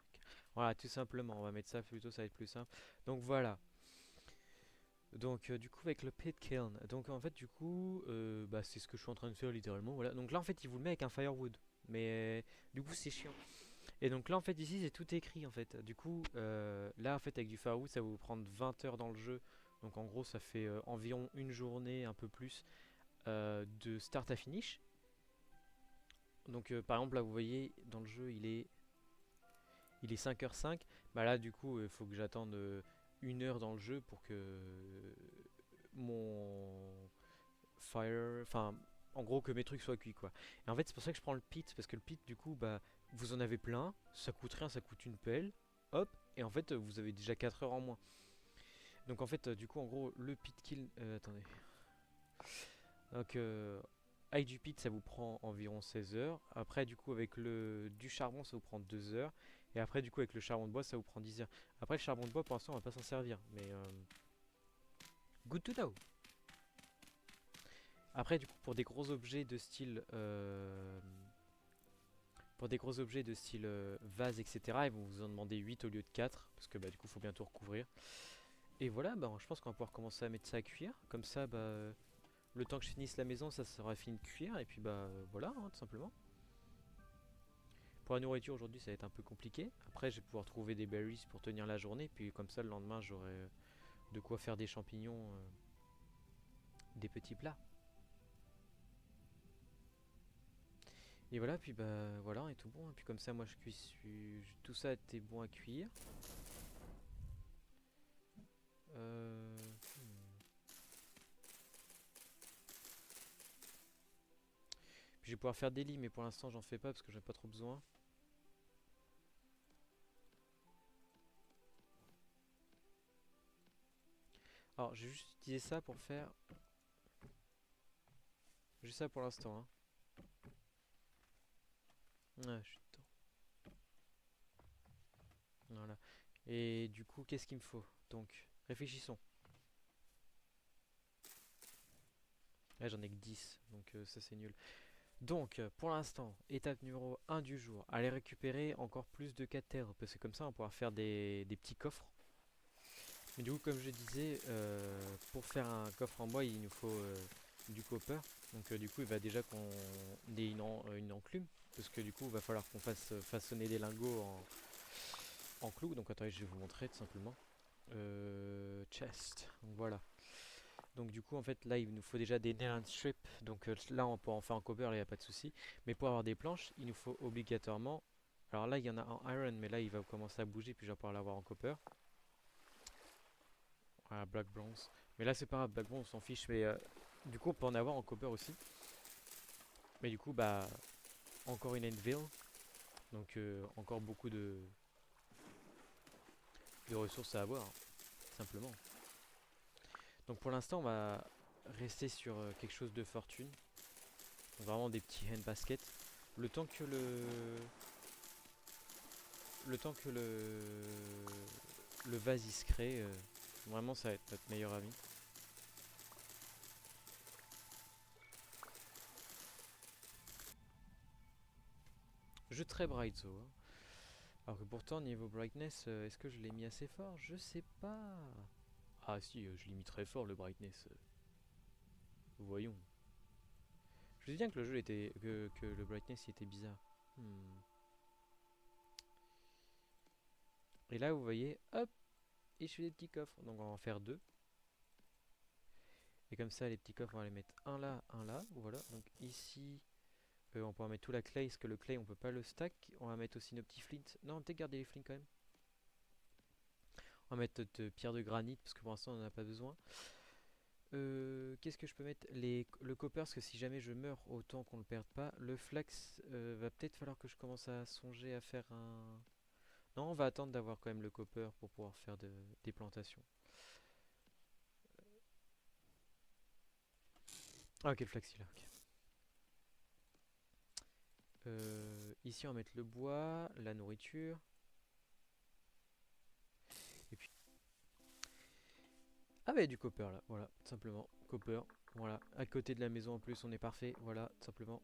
Voilà, tout simplement. On va mettre ça plutôt, ça va être plus simple. Donc voilà. Donc du coup avec le pit kiln. Donc en fait du coup, bah, c'est ce que je suis en train de faire littéralement. Voilà. Donc là en fait il vous le met avec un firewood. Mais du coup c'est chiant. Et donc là en fait ici c'est tout écrit en fait. Du coup là en fait avec du firewood ça va vous prendre 20 heures dans le jeu. Donc en gros ça fait environ une journée, un peu plus, de start à finish. Donc par exemple là vous voyez dans le jeu il est 5h05. Bah là du coup il faut que j'attende 1 heure dans le jeu pour que mon fire, enfin en gros que mes trucs soient cuits quoi. Et en fait c'est pour ça que je prends le pit parce que le pit du coup bah vous en avez plein, ça coûte rien, ça coûte une pelle, hop, et en fait vous avez déjà 4 heures en moins. Donc en fait du coup en gros le pit kill, attendez. Donc Avec du pit, ça vous prend environ 16 heures. Après, du coup, avec du charbon, ça vous prend 2 heures. Et après, du coup, avec le charbon de bois, ça vous prend 10 heures. Après, le charbon de bois, pour l'instant, on va pas s'en servir. Mais good to know. Après, du coup, pour des gros objets de style... pour des gros objets de style vase, etc., ils vont vous en demander 8 au lieu de 4. Parce que, bah, du coup, il faut bientôt recouvrir. Et voilà, bah, je pense qu'on va pouvoir commencer à mettre ça à cuire. Comme ça, bah, le temps que je finisse la maison, ça sera fini de cuire. Et puis, bah, voilà, hein, tout simplement. Pour la nourriture aujourd'hui ça va être un peu compliqué. Après je vais pouvoir trouver des berries pour tenir la journée. Puis comme ça le lendemain j'aurai de quoi faire des champignons, des petits plats. Et voilà, puis bah voilà, et tout bon. Et puis comme ça moi je cuis, tout ça était bon à cuire. Puis je vais pouvoir faire des lits mais pour l'instant j'en fais pas parce que j'en ai pas trop besoin. Alors j'ai juste utilisé ça pour faire... Juste ça pour l'instant, hein. Ah, je suis dedans. Voilà. Et du coup qu'est-ce qu'il me faut? Donc réfléchissons. Là j'en ai que 10 donc ça c'est nul. Donc, pour l'instant, étape numéro 1 du jour, aller récupérer encore plus de 4 terres, parce que comme ça on va pouvoir faire des petits coffres. Mais du coup, comme je disais, pour faire un coffre en bois, il nous faut du copper. Donc du coup, il va déjà qu'on ait une enclume, parce que du coup, il va falloir qu'on fasse façonner des lingots en clous. Donc attendez, je vais vous montrer tout simplement. Chest, donc voilà. Donc du coup en fait là il nous faut déjà des nail and strip. Donc là on peut en faire en copper, là il n'y a pas de souci. Mais pour avoir des planches il nous faut obligatoirement... Alors là il y en a en iron mais là il va commencer à bouger puis je vais pouvoir l'avoir en copper. Voilà, black bronze. Mais là c'est pas grave, black bronze on s'en fiche. Mais du coup on peut en avoir en copper aussi. Mais du coup bah encore une anvil. Donc encore beaucoup de ressources à avoir, hein, simplement. Donc pour l'instant on va rester sur quelque chose de fortune. Donc, vraiment des petits hand baskets. Le temps que le temps que le vase il se crée, vraiment ça va être notre meilleur ami. Jeu très bright zo, hein. Alors que pourtant niveau brightness, est-ce que je l'ai mis assez fort? Je sais pas. Ah si, je l'ai mis très fort le brightness. Voyons. Je dis bien que le jeu était que le brightness il était bizarre. Hmm. Et là vous voyez, hop, et je fais des petits coffres. Donc on va en faire deux. Et comme ça les petits coffres on va les mettre un là, voilà. Donc ici on pourra mettre tout la clay, parce que le clay on peut pas le stack. On va mettre aussi nos petits flints. Non, on va peut-être garder les flints quand même. On va mettre notre pierre de granit, parce que pour l'instant on n'en a pas besoin. Qu'est-ce que je peux mettre le copper, parce que si jamais je meurs, autant qu'on le perde pas. Le flax, va peut-être falloir que je commence à songer à faire un... Non, on va attendre d'avoir quand même le copper pour pouvoir faire des plantations. Ah ok, le flax il est là, ok. Ici on va mettre le bois, la nourriture. Et puis... Ah bah il y a du copper là, voilà, tout simplement. Copper, voilà. À côté de la maison en plus, on est parfait, voilà, tout simplement.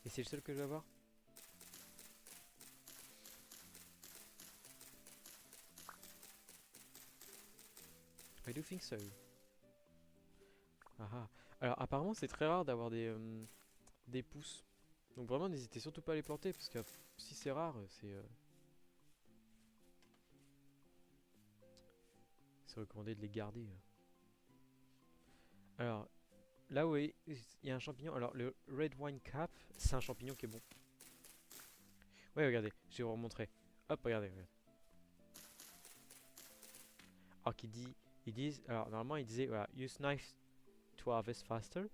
Et c'est le seul que je vais avoir? I do think so. Ah ah. Alors apparemment c'est très rare d'avoir des pousses. Donc vraiment n'hésitez surtout pas à les planter parce que si c'est rare, c'est recommandé de les garder. Alors là oui, il y a un champignon. Alors le red wine cap, c'est un champignon qui est bon. Ouais regardez, je vais vous remontrer. Hop regardez, regardez. Alors ils disent, alors normalement ils disaient voilà, use knife to harvest faster.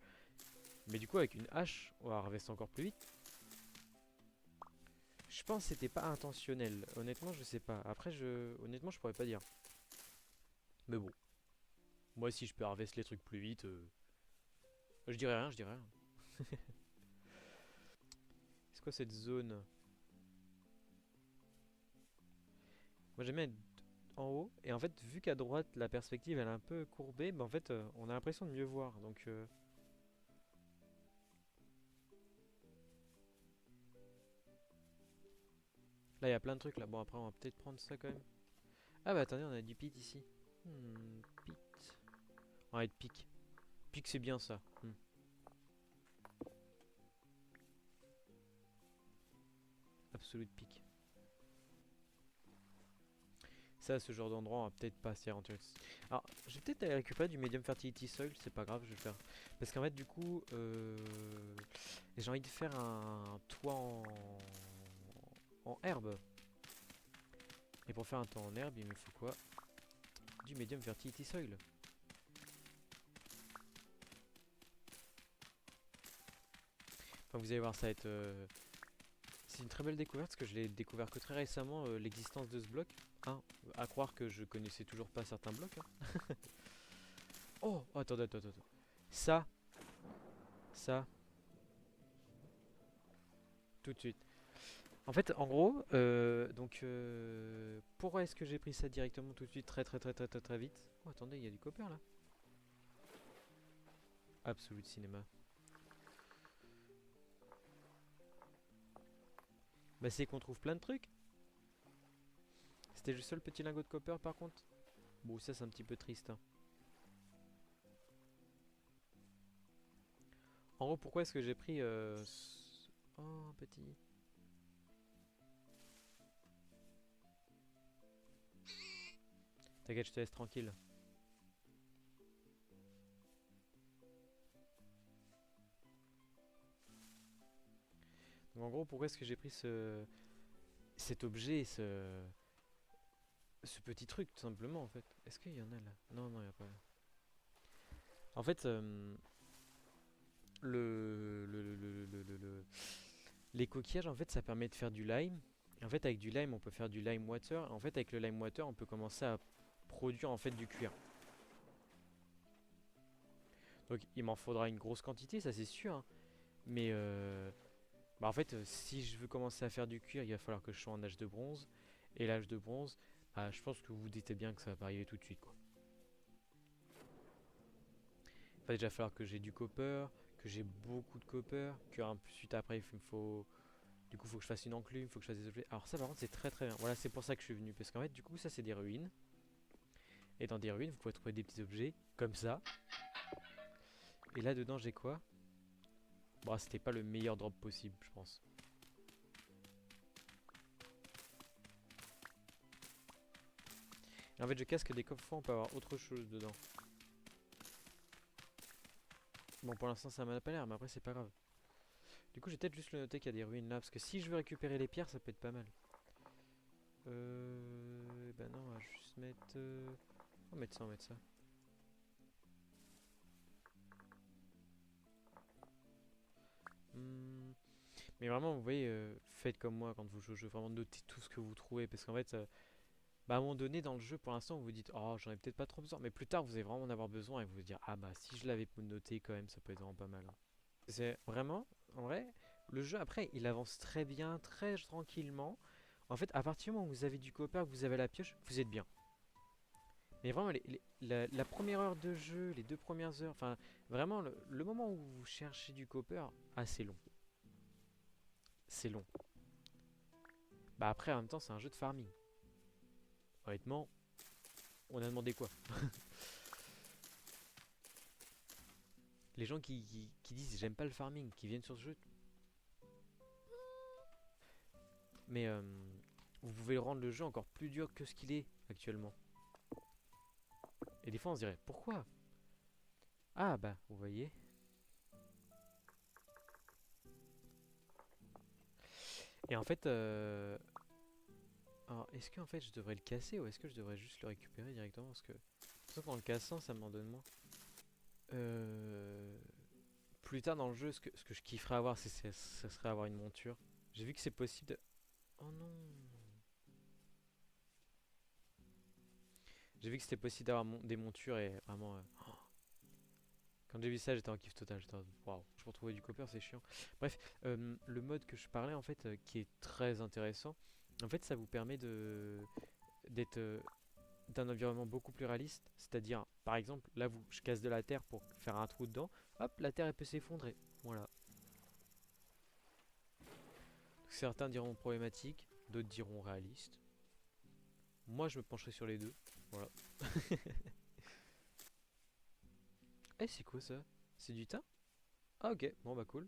Mais du coup avec une hache, on va harvester encore plus vite. Je pense que c'était pas intentionnel. Honnêtement, je sais pas. Après, honnêtement, je pourrais pas dire. Mais bon, moi si je peux harvest les trucs plus vite, Je dirais rien, je dirais rien. C'est quoi cette zone? Moi j'aime bien être en haut. Et en fait, vu qu'à droite, la perspective elle est un peu courbée, bah en fait, on a l'impression de mieux voir. Donc là, il y a plein de trucs là. Bon, après, on va peut-être prendre ça quand même. Ah bah attendez, on a du pit ici. Pit. On va être pic. Pic, c'est bien ça. Absolute pic. Ça, ce genre d'endroit, on va peut-être pas s'y aventurer. Alors, je vais peut-être aller récupérer du medium fertility soil, c'est pas grave, je vais le faire. Parce qu'en fait, du coup, j'ai envie de faire un toit en herbe. Et pour faire un toit en herbe, il me faut quoi? Du medium fertility soil. Enfin, vous allez voir, ça va être. C'est une très belle découverte parce que je l'ai découvert que très récemment, l'existence de ce bloc. Hein, à croire que je connaissais toujours pas certains blocs. Hein. Oh, attends, attends, attends. Ça, ça, tout de suite. En fait, en gros, pourquoi est-ce que j'ai pris ça directement tout de suite, très très très très très très vite? Oh, attendez, il y a du copper là. Absolute cinéma. Bah, c'est qu'on trouve plein de trucs. C'était juste le seul petit lingot de copper par contre. Bon, ça c'est un petit peu triste. Hein. En gros, pourquoi est-ce que j'ai pris Oh, un petit. T'inquiète, je te laisse tranquille. Donc, en gros, pourquoi est-ce que j'ai pris cet objet, ce petit truc, tout simplement, en fait. Est-ce qu'il y en a là? Non, non, il n'y a pas. En fait, les coquillages, en fait, ça permet de faire du lime. Et en fait, avec du lime, on peut faire du lime water. En fait, avec le lime water, on peut commencer à produire en fait du cuir. Donc, il m'en faudra une grosse quantité, ça c'est sûr. Hein. Mais bah, en fait, si je veux commencer à faire du cuir, il va falloir que je sois en âge de bronze. Et l'âge de bronze, bah, je pense que vous vous dites bien que ça va pas arriver tout de suite, quoi. Il va déjà falloir que j'ai du copper, que j'ai beaucoup de copper, que ensuite après il me faut. Du coup, il faut que je fasse une enclume, il faut que je fasse des objets. Alors, ça par contre, c'est très très bien. Voilà, c'est pour ça que je suis venu. Parce qu'en fait, du coup, ça c'est des ruines. Et dans des ruines, vous pouvez trouver des petits objets comme ça. Et là dedans, j'ai quoi? Bon, c'était pas le meilleur drop possible, je pense. Et en fait, je casque des coffres forts, on peut avoir autre chose dedans. Bon, pour l'instant, ça m'a pas l'air, mais après, c'est pas grave. Du coup, j'ai peut-être juste le noter qu'il y a des ruines là. Parce que si je veux récupérer les pierres, ça peut être pas mal. Ben non, on va juste mettre. On va mettre ça, on va mettre ça. Hmm. Mais vraiment, vous voyez, faites comme moi quand vous jouez au jeu. Vraiment, notez tout ce que vous trouvez. Parce qu'en fait, bah, à un moment donné, dans le jeu, pour l'instant, vous vous dites, oh, j'en ai peut-être pas trop besoin. Mais plus tard, vous allez vraiment en avoir besoin et vous vous dire, ah bah, si je l'avais noté quand même, ça peut être vraiment pas mal. Hein. C'est vraiment, en vrai, le jeu après, il avance très bien, très tranquillement. En fait, à partir du moment où vous avez du coopératif, que vous avez la pioche, vous êtes bien. Mais vraiment, la première heure de jeu, les 2 premières heures, enfin, vraiment, le moment où vous cherchez du copper, ah, c'est long. C'est long. Bah après, en même temps, c'est un jeu de farming. Honnêtement, on a demandé quoi? Les gens qui disent j'aime pas le farming, qui viennent sur ce jeu, mais vous pouvez rendre le jeu encore plus dur que ce qu'il est actuellement. Et des fois, on se dirait pourquoi? Ah bah, vous voyez. Et en fait, alors, est-ce qu'en fait je devrais le casser ou est-ce que je devrais juste le récupérer directement? Parce que, sauf qu'en le cassant, ça m'en donne moins. Euh, Plus tard dans le jeu, ce que je kifferais avoir, ça serait avoir une monture. J'ai vu que c'est possible de... Oh non. J'ai vu que c'était possible d'avoir des montures et vraiment... Quand j'ai vu ça, j'étais en kiff total. J'étais en mode, waouh, je peux retrouver du copper, c'est chiant. Bref, le mode que je parlais, en fait, qui est très intéressant, en fait, ça vous permet de d'être d'un environnement beaucoup plus réaliste. C'est-à-dire, par exemple, là, je casse de la terre pour faire un trou dedans. Hop, la terre, elle peut s'effondrer. Voilà. Certains diront problématique, d'autres diront réaliste. Moi, je me pencherai sur les deux. Voilà. Eh, c'est quoi ça? C'est du thym? Ah, ok. Bon, bah, cool.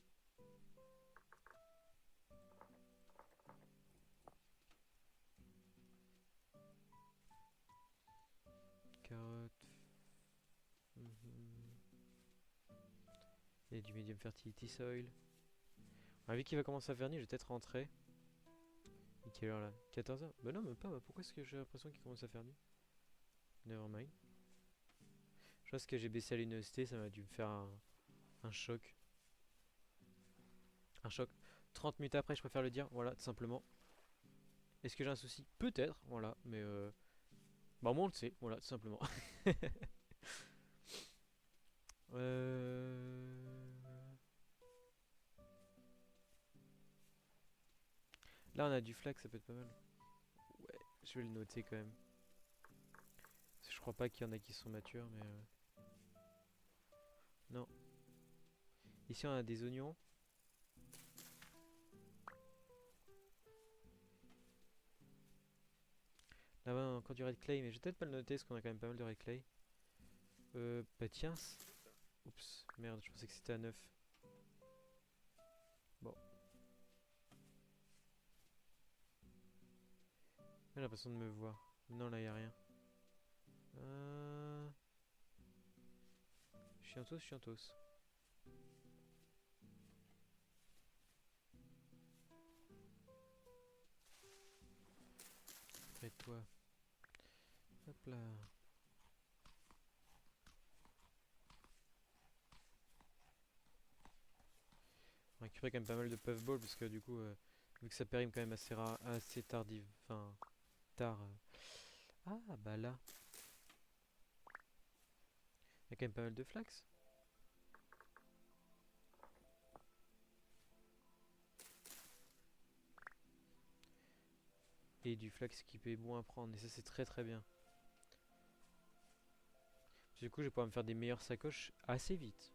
Carotte. Mhm. Il y a du medium fertility soil. Vu qu'il va commencer à faire nuit, je vais peut-être rentrer. Et quelle heure là? 14h? Bah non, même pas. Bah, pourquoi est-ce que j'ai l'impression qu'il commence à faire nuit? Nevermind. Je pense que j'ai baissé la luminosité, ça m'a dû me faire un choc. Un choc. 30 minutes après, je préfère le dire. Voilà, tout simplement. Est-ce que j'ai un souci? Peut-être, voilà. Mais bah, au moins on le sait. Voilà, tout simplement. euh... Là, on a du flax, ça peut être pas mal. Ouais, je vais le noter quand même. Parce que je crois pas qu'il y en a qui sont matures, mais non. Ici, on a des oignons. Là-bas, on a encore du red clay, mais je vais peut-être pas le noter parce qu'on a quand même pas mal de red clay. Bah tiens. Oups, merde, je pensais que c'était à 9. Bon, j'ai l'impression de me voir. Non, là, y a rien. Euh... Chiantos, chiantos. Arrête-toi. Hop là. On va récupérer quand même pas mal de puffballs parce que du coup, vu que ça périme quand même assez rare, assez tardif, enfin tard. Ah bah là, il y a quand même pas mal de flax. Et du flax qui est bon à prendre, et ça c'est très très bien. Du coup, je vais pouvoir me faire des meilleures sacoches assez vite.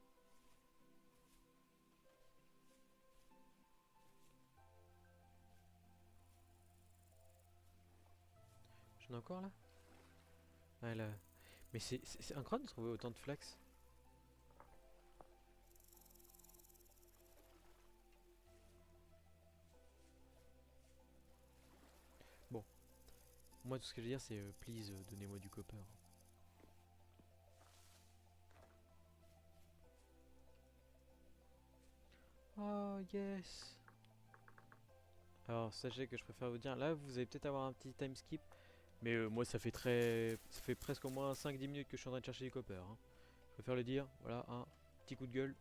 J'en ai encore là? Ah là. Mais c'est incroyable de trouver autant de flax. Bon, moi tout ce que je veux dire c'est please donnez-moi du copper. Oh yes. Alors sachez que je préfère vous dire, là vous allez peut-être avoir un petit time skip. Mais moi ça fait presque au moins 5-10 minutes que je suis en train de chercher du copper. Hein. Je préfère le dire, voilà, un petit coup de gueule.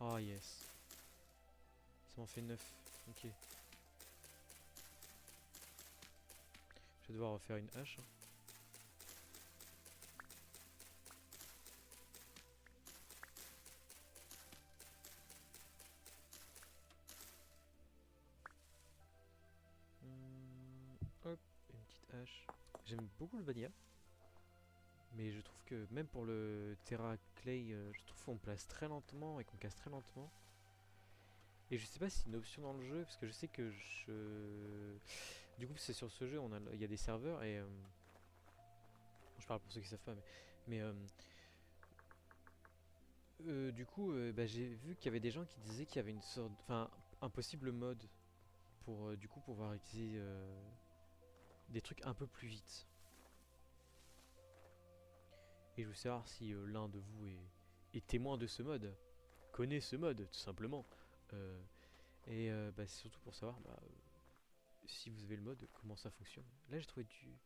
Ah yes. Ça m'en fait 9. Ok. Je vais devoir refaire une hache. Hein. Hop, une petite hache. J'aime beaucoup le vanilla. Mais je trouve que même pour le Terra Clay, je trouve qu'on place très lentement et qu'on casse très lentement. Et je sais pas si c'est une option dans le jeu, parce que je sais que je... Du coup, c'est sur ce jeu, il y a des serveurs et... je parle pour ceux qui savent pas, mais du coup, bah, j'ai vu qu'il y avait des gens qui disaient qu'il y avait une sorte... Enfin, un possible mode pour du coup pouvoir utiliser des trucs un peu plus vite. Et je veux savoir si l'un de vous est témoin de ce mode, connaît ce mode tout simplement. Euh, bah, c'est surtout pour savoir bah, si vous avez le mode, comment ça fonctionne. Là j'ai trouvé du...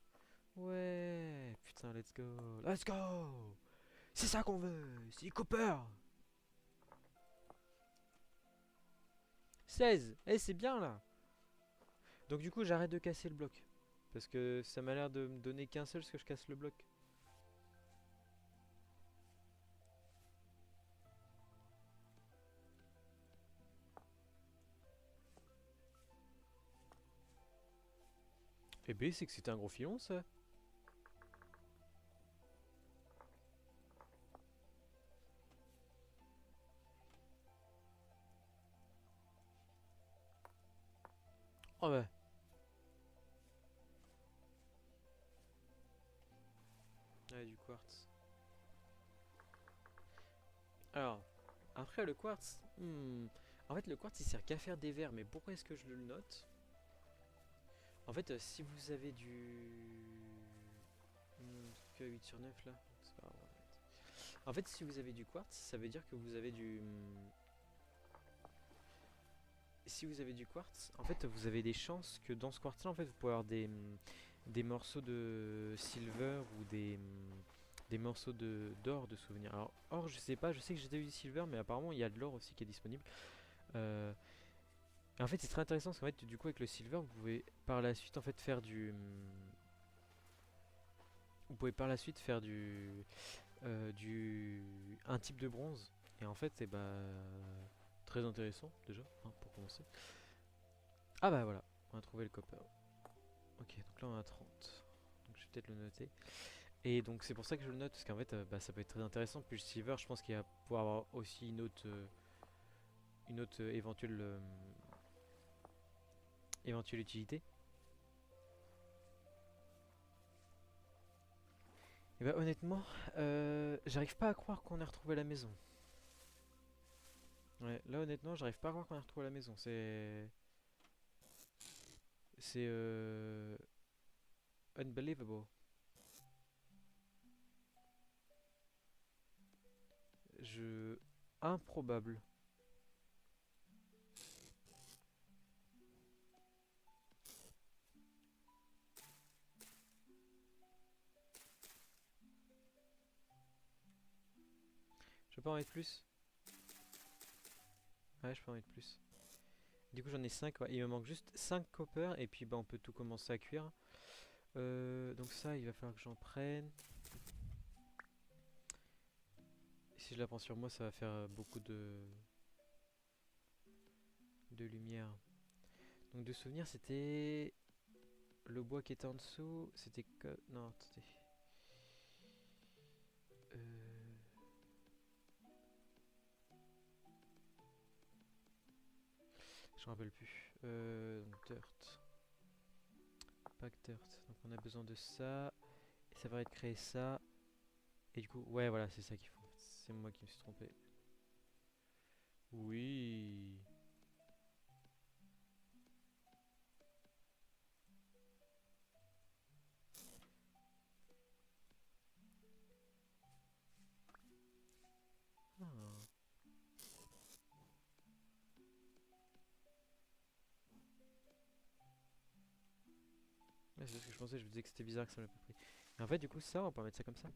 Ouais, putain, let's go. Let's go. C'est ça qu'on veut, c'est Cooper. 16. Eh, c'est bien là. Donc du coup j'arrête de casser le bloc. Parce que ça m'a l'air de me donner qu'un seul parce que je casse le bloc. Et B, c'est que c'était un gros filon ça. Oh bah. Ouais, du quartz. Alors, après le quartz. En fait, le quartz il sert qu'à faire des verres, mais pourquoi est-ce que je le note? En fait, si vous avez du. Que 8 sur 9 là. C'est pas grave, on va mettre. En fait, si vous avez du quartz, ça veut dire que vous avez du. Si vous avez du quartz, en fait, vous avez des chances que dans ce quartz là, en fait, vous pouvez avoir des morceaux de silver ou des morceaux d'or de souvenirs. Alors, or, je sais pas, je sais que j'ai déjà eu du silver, mais apparemment, il y a de l'or aussi qui est disponible. Euh, et en fait, c'est très intéressant parce qu'en fait, du coup, avec le silver, vous pouvez par la suite, en fait, faire du. Vous pouvez par la suite faire un type de bronze. Et en fait, c'est bah très intéressant déjà, hein, pour commencer. Ah bah voilà, on a trouvé le copper. Ok, donc là on a 30. Donc je vais peut-être le noter. Et donc c'est pour ça que je le note, parce qu'en fait bah, ça peut être très intéressant. Puis le silver, je pense qu'il va pouvoir avoir aussi une autre éventuelle utilité. Et bah honnêtement, j'arrive pas à croire qu'on ait retrouvé la maison. Ouais, là honnêtement, j'arrive pas à croire qu'on ait retrouvé la maison. C'est unbelievable. Je... Improbable. Je peux pas en mettre plus? Ouais, je peux en mettre plus. Du coup, j'en ai 5. Ouais. Il me manque juste 5 copper et puis bah, on peut tout commencer à cuire. Donc ça, il va falloir que j'en prenne. Si je la prends sur moi, ça va faire beaucoup de lumière. Donc de souvenirs, c'était le bois qui était en dessous. C'était que... Non, attendez. Euh... Je me rappelle plus. Donc dirt. Pack dirt. Donc on a besoin de ça. Et ça va être créer ça. Et du coup, ouais, voilà, c'est ça qu'il faut. C'est moi qui me suis trompé. Oui. Ah. Ouais, c'est ce que je pensais, je me disais que c'était bizarre que ça me l'ait pas pris. Et en fait, du coup, ça, on peut mettre ça comme ça.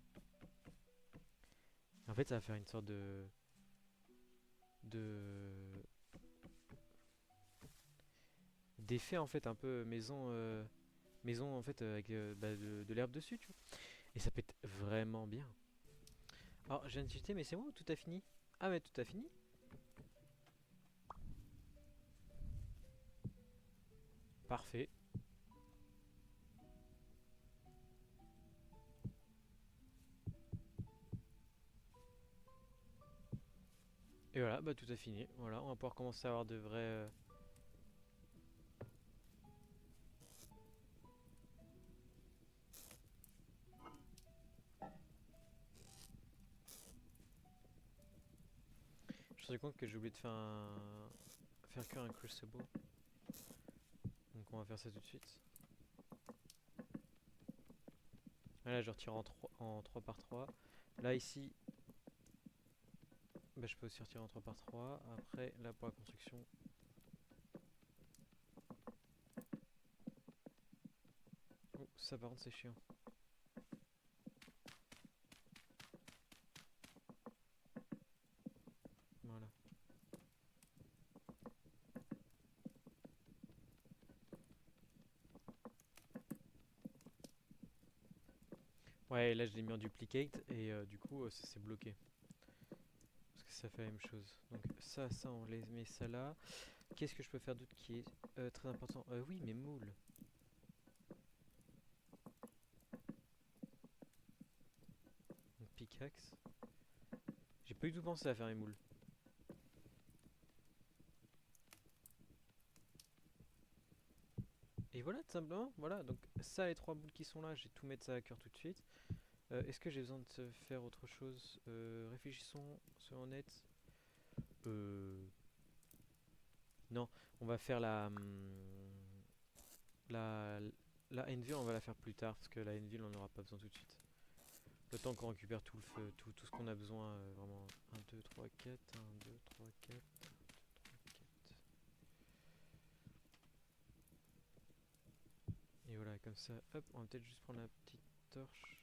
En fait, ça va faire une sorte de d'effet en fait un peu maison en fait avec bah, de l'herbe dessus, tu vois. Et ça peut être vraiment bien. Alors, j'ai viens de tilter, mais c'est moi ou tout a fini? Ah, mais tout a fini? Parfait. Et voilà, bah tout a fini. Voilà, on va pouvoir commencer à avoir de vrais. Je me suis rendu compte que j'ai oublié de faire cuire un crucible. Donc on va faire ça tout de suite. Là, je retire en 3 par 3. Là, ici, bah, je peux aussi retirer en 3 par 3. Après, là, pour la construction. Oh, ça, par contre, c'est chiant. Voilà. Ouais, là je l'ai mis en duplicate et du coup ça s'est bloqué. Parce que ça fait la même chose. Donc ça on les met ça là. Qu'est-ce que je peux faire d'autre qui est très important? Oui, mes moules. Une pickaxe. J'ai pas du tout pensé à faire mes moules. Et voilà, tout simplement. Voilà, donc ça, les trois boules qui sont là, je vais tout mettre ça à cœur tout de suite. Est-ce que j'ai besoin de faire autre chose? Réfléchissons, soyons honnêtes. Euh... Non, on va faire la, la Envy, on va la faire plus tard, parce que la Envy, on n'aura pas besoin tout de suite. Le temps qu'on récupère tout le feu, tout ce qu'on a besoin, vraiment. 1, 2, 3, 4, 1, 2, 3, 4, 4. Et voilà, comme ça, hop, on va peut-être juste prendre la petite torche.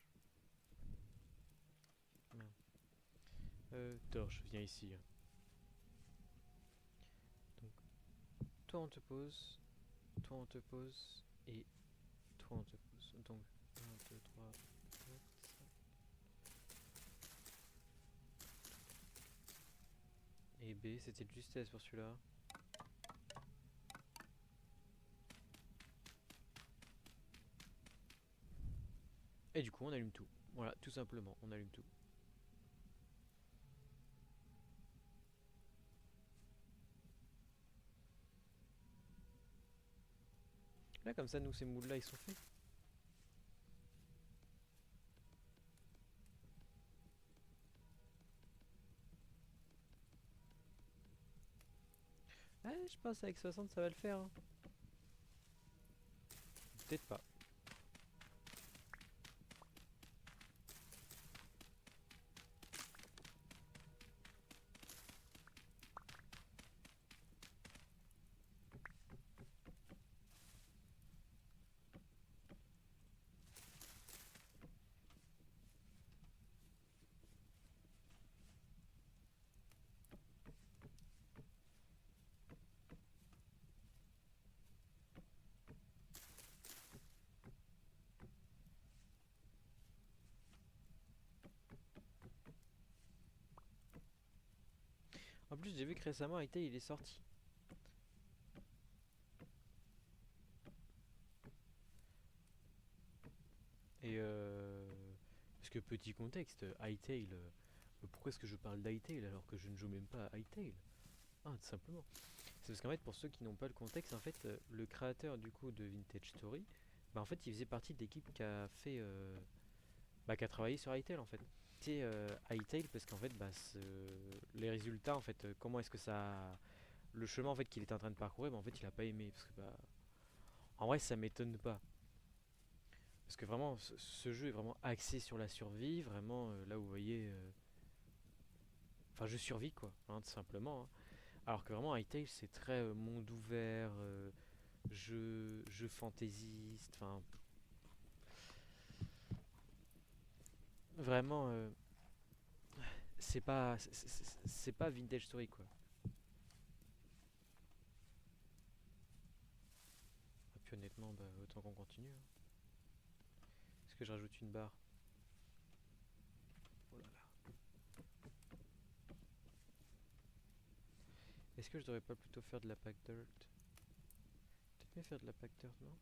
Merde. Torche, viens ici. Donc, toi on te pose, toi on te pose, et toi on te pose. Donc, 1, 2, 3, 4. Et B, c'était de justesse pour celui-là. Et du coup, on allume tout. Voilà, tout simplement, on allume tout. Là, comme ça, nous, ces moules-là, ils sont faits. Ouais, je pense avec 60, ça va le faire. Hein. Peut-être pas. En plus, j'ai vu que récemment, IT, il est sorti. Et parce que petit contexte, Hytale, pourquoi est-ce que je parle d'Hytale alors que je ne joue même pas à Hytale? Ah, tout simplement. C'est parce qu'en fait, pour ceux qui n'ont pas le contexte, en fait, le créateur du coup de Vintage Story, bah en fait, il faisait partie de l'équipe qui a fait, qui a travaillé sur Hytale en fait. C'est Hytale parce qu'en fait, les résultats, en fait, comment est-ce que ça, le chemin en fait qu'il était en train de parcourir, bah en fait, il a pas aimé parce que bah, en vrai, ça m'étonne pas. Parce que vraiment, ce jeu est vraiment axé sur la survie, vraiment là où vous voyez, enfin, je survis quoi, hein, tout simplement. Hein. Alors que vraiment, Hytale, c'est très monde ouvert, jeu fantaisiste, enfin, vraiment, c'est pas Vintage Story quoi. Et puis honnêtement, bah, autant qu'on continue. Hein. Est-ce que je rajoute une barre? Oh là là. Est-ce que je devrais pas plutôt faire de la pack dirt? Peut-être mieux faire de la pack dirt, non?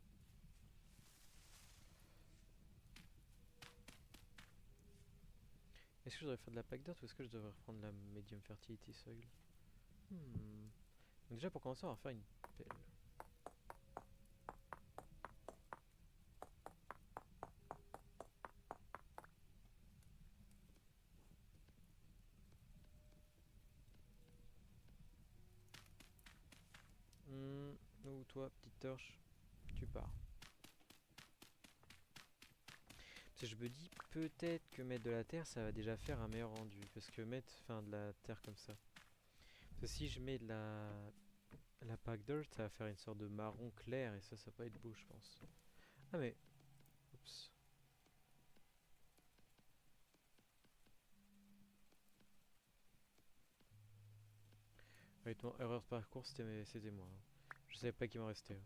Est-ce que je devrais faire de la pack dirt ou est-ce que je devrais reprendre la medium fertility soil? Hmm. Donc déjà pour commencer, on va faire une pelle. Ou toi, petite torche, tu pars. Parce que je me dis peut-être que mettre de la terre, ça va déjà faire un meilleur rendu. Parce que mettre de la terre comme ça. Parce que si je mets de la pack dirt, ça va faire une sorte de marron clair et ça va pas être beau, je pense. Ah mais, oups. Ouais, ton erreur de parcours, c'était moi. Hein. Je savais pas qu'il m'en restait. Hein.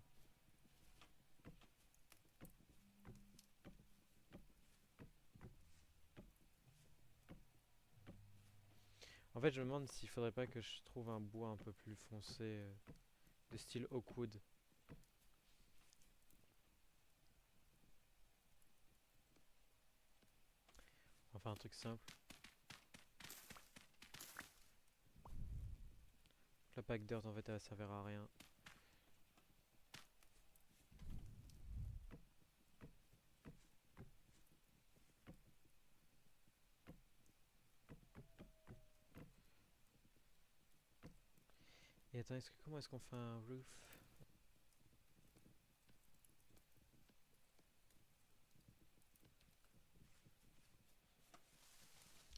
En fait, je me demande s'il faudrait pas que je trouve un bois un peu plus foncé, de style oakwood. Enfin, un truc simple. La pack dirt, en fait, elle va servir à rien. Et attends, comment est-ce qu'on fait un roof?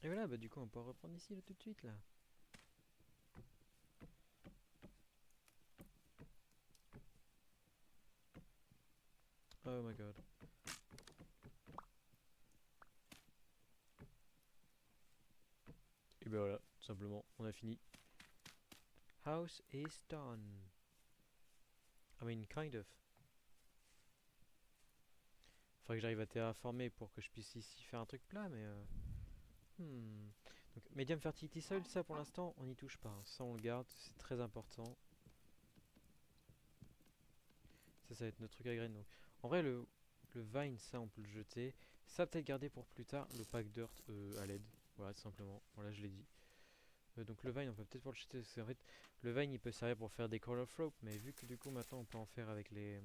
Et voilà, bah du coup, on peut reprendre ici là, tout de suite là. Oh my god. Et ben voilà, tout simplement, on a fini. House is done. I mean, kind of. Faudrait que j'arrive à terraformer pour que je puisse ici faire un truc plat, mais Donc, medium fertility soil, ça pour l'instant, on n'y touche pas, hein. Ça, on le garde, c'est très important. Ça va être notre truc à graines. Donc. En vrai, le vine, ça, on peut le jeter. Ça, peut-être garder pour plus tard. Le pack dirt à l'aide. Voilà, tout simplement. Voilà, je l'ai dit. Donc le vine, on peut peut-être pas le jeter. Parce qu'en fait, le vine, il peut servir pour faire des core of rope. Mais vu que du coup, maintenant, on peut en faire avec les...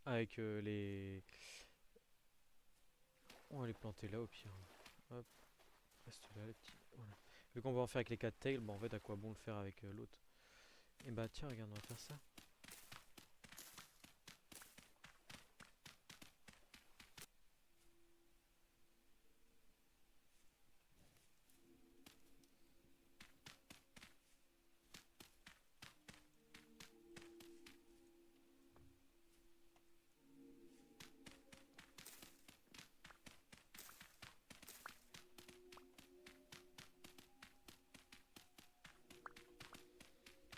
les... On va les planter là, au pire. Hop, reste là, les petits. Voilà. Vu qu'on va en faire avec les 4 tails, bah en fait, à quoi bon le faire avec l'autre? Et bah tiens, regarde, on va faire ça.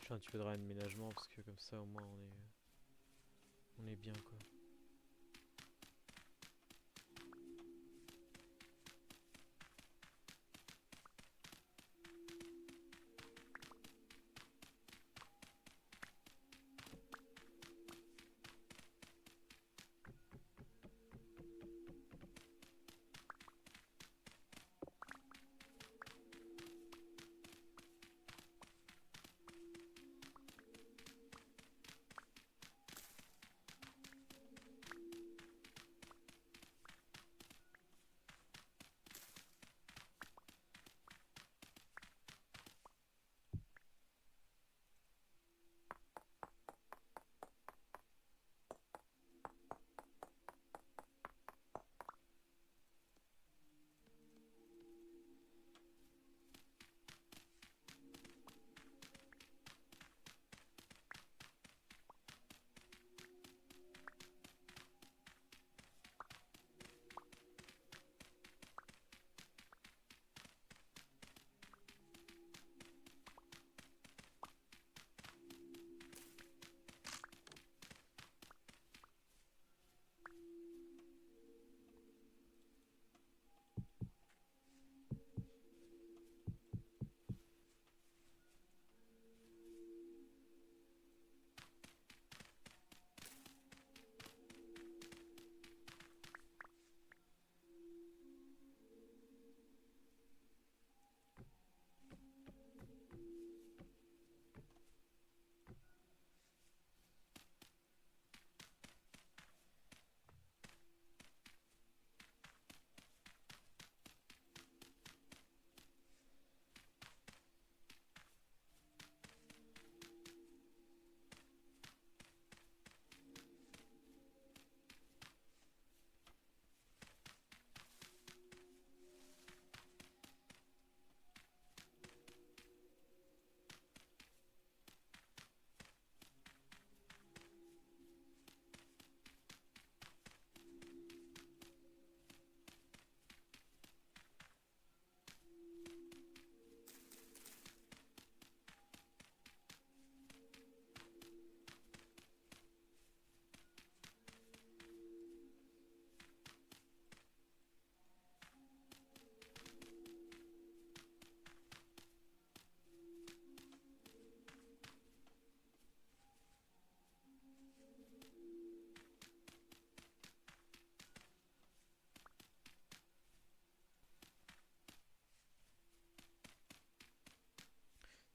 Je fais un petit peu de réaménagement parce que comme ça au moins on est bien quoi.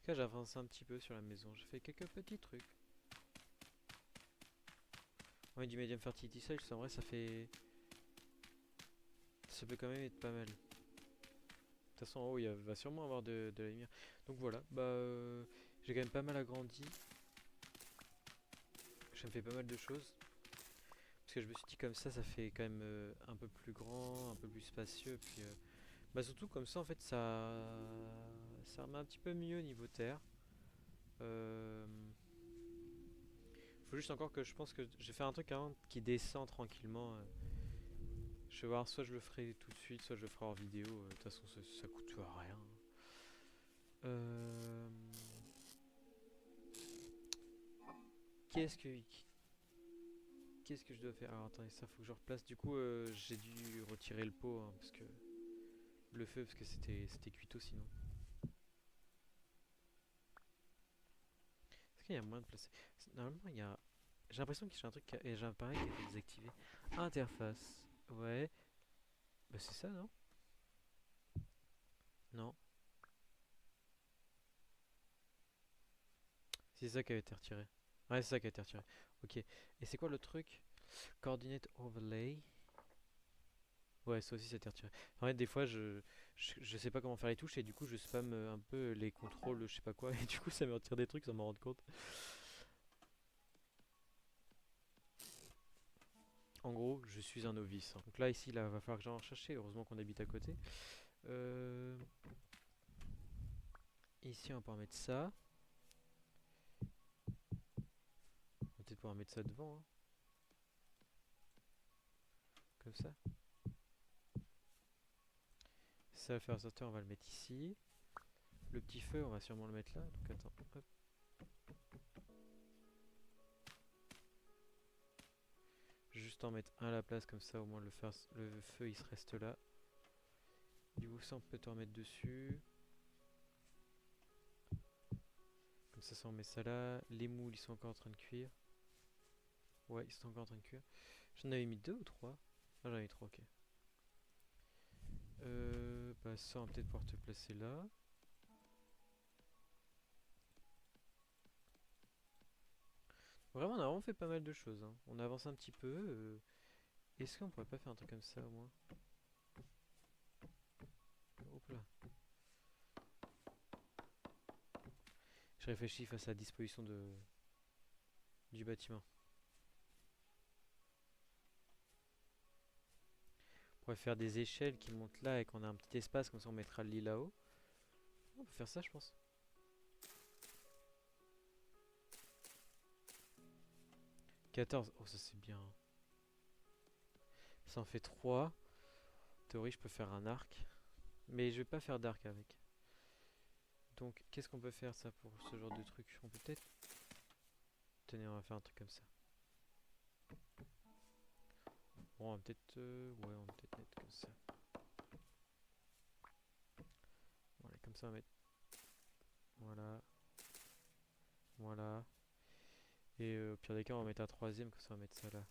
cas, j'ai avancé un petit peu sur la maison. J'ai fait quelques petits trucs. Ouais, du medium fertility cell, en vrai, ça fait... Ça peut quand même être pas mal. De toute façon, en haut, il va sûrement avoir de la lumière. Donc voilà, bah... j'ai quand même pas mal agrandi. Ça me fait pas mal de choses. Parce que je me suis dit comme ça fait quand même un peu plus grand, un peu plus spacieux. Puis, bah surtout comme ça, en fait, ça remet un petit peu mieux niveau terre. Euh, Faut juste encore que je pense que je vais faire un truc avant qui descend tranquillement. Je vais voir, soit je le ferai tout de suite, soit je le ferai en vidéo. De toute façon, ça coûte rien. Euh, Qu'est-ce que qu'est-ce que je dois faire? Alors attendez, ça faut que je replace. Du coup, j'ai dû retirer le pot hein, parce que le feu parce que c'était cuito sinon. Est-ce qu'il y a moyen de placer? Normalement, il y a. J'ai l'impression que j'ai un truc, et j'ai un appareil qui a été désactivé. Interface. Ouais. Bah c'est ça, non? Non. C'est ça qui a été retiré. Ouais, c'est ça qui a été retiré. Ok. Et c'est quoi le truc? Coordinate overlay. Ouais, ça aussi, ça a été retiré. En fait, des fois, je sais pas comment faire les touches et du coup, je spam un peu les contrôles, je sais pas quoi, et du coup, ça me retire des trucs sans m'en rendre compte. En gros, je suis un novice, hein. Donc là, ici, là, va falloir que j'en cherche. Heureusement qu'on habite à côté. Euh, Ici, on va pouvoir mettre ça. On va peut-être pouvoir mettre ça devant, hein, comme ça. Ça va faire sortir, on va le mettre ici. Le petit feu, on va sûrement le mettre là. Donc attends, hop. Juste en mettre un à la place, comme ça, au moins le feu, il se reste là. Du coup, ça, on peut te remettre dessus. Comme ça, on met ça là. Les moules, ils sont encore en train de cuire. Ouais, ils sont encore en train de cuire. J'en avais mis deux ou trois? Ah, j'en avais trois, ok. Bah ça, on va peut-être pouvoir te placer là. Vraiment, on a vraiment fait pas mal de choses, hein. On avance un petit peu. Est-ce qu'on pourrait pas faire un truc comme ça, au moins? Hop là. Je réfléchis face à la disposition du bâtiment. On pourrait faire des échelles qui montent là et qu'on a un petit espace, comme ça on mettra le lit là-haut. On peut faire ça, je pense. 14. Oh, ça c'est bien. Ça en fait 3. En théorie, je peux faire un arc. Mais je vais pas faire d'arc avec. Donc, qu'est-ce qu'on peut faire ça pour ce genre de truc? On peut peut-être... Tenez, on va faire un truc comme ça. Bon, on va peut-être... Ouais, on va peut-être mettre comme ça. Voilà, comme ça on va mettre... Voilà. Voilà. Et au pire des cas, on va mettre un troisième, comme ça on va mettre ça là.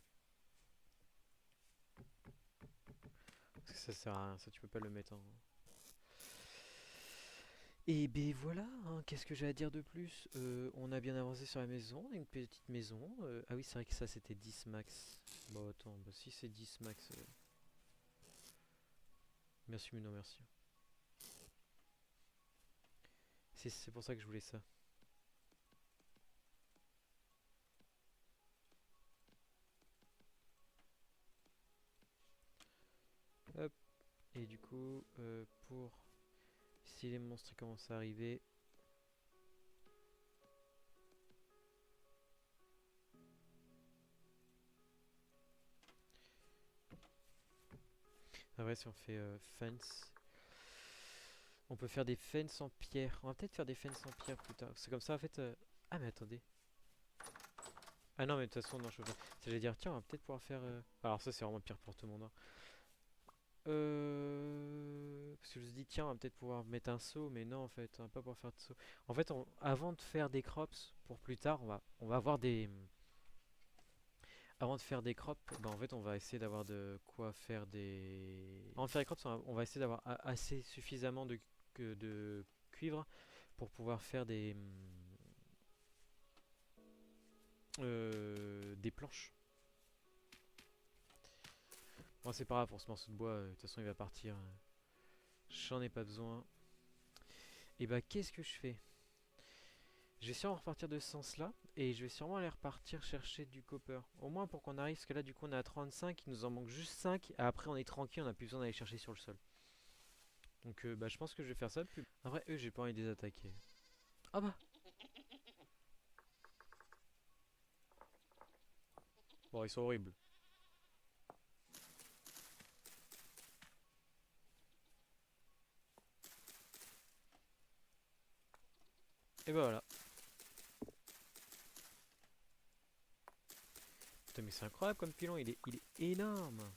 Parce que ça sert à rien, ça tu peux pas le mettre en... Et ben voilà, hein, qu'est-ce que j'ai à dire de plus? On a bien avancé sur la maison, on a une petite maison. Ah oui, c'est vrai que ça c'était 10 max. Bon attends, bah, si c'est 10 max... Merci mais non merci. C'est pour ça que je voulais ça. Hop, et du coup, pour... Si les monstres commencent à arriver... Ah ouais, si on fait fence... On peut faire des fences en pierre. On va peut-être faire des fences en pierre plus tard. C'est comme ça en fait... Ah mais attendez. Ah non mais de toute façon non je peux pas. J'allais dire tiens on va peut-être pouvoir faire... Alors ça c'est vraiment pire pour tout le monde, hein. Parce que je me suis dit tiens on va peut-être pouvoir mettre un seau mais non en fait on va pas pouvoir faire de seau. En fait avant de faire des crops pour plus tard on va avoir des... Avant de faire des crops, bah en fait on va essayer d'avoir de quoi faire des... Avant de faire des crops on va essayer d'avoir assez suffisamment de cuivre pour pouvoir faire des planches. Bon, c'est pas grave pour ce morceau de bois, de toute façon il va partir. J'en ai pas besoin. Et bah, qu'est-ce que je fais? Je vais sûrement repartir de ce sens-là, et je vais sûrement aller repartir chercher du copper. Au moins pour qu'on arrive, parce que là, du coup, on est à 35, il nous en manque juste 5, et après, on est tranquille, on n'a plus besoin d'aller chercher sur le sol. Donc, bah, je pense que je vais faire ça. Après, eux, j'ai pas envie de les attaquer. Ah bah! Bon, ils sont horribles. Et bah voilà. Putain, mais c'est incroyable comme pilon, il est énorme!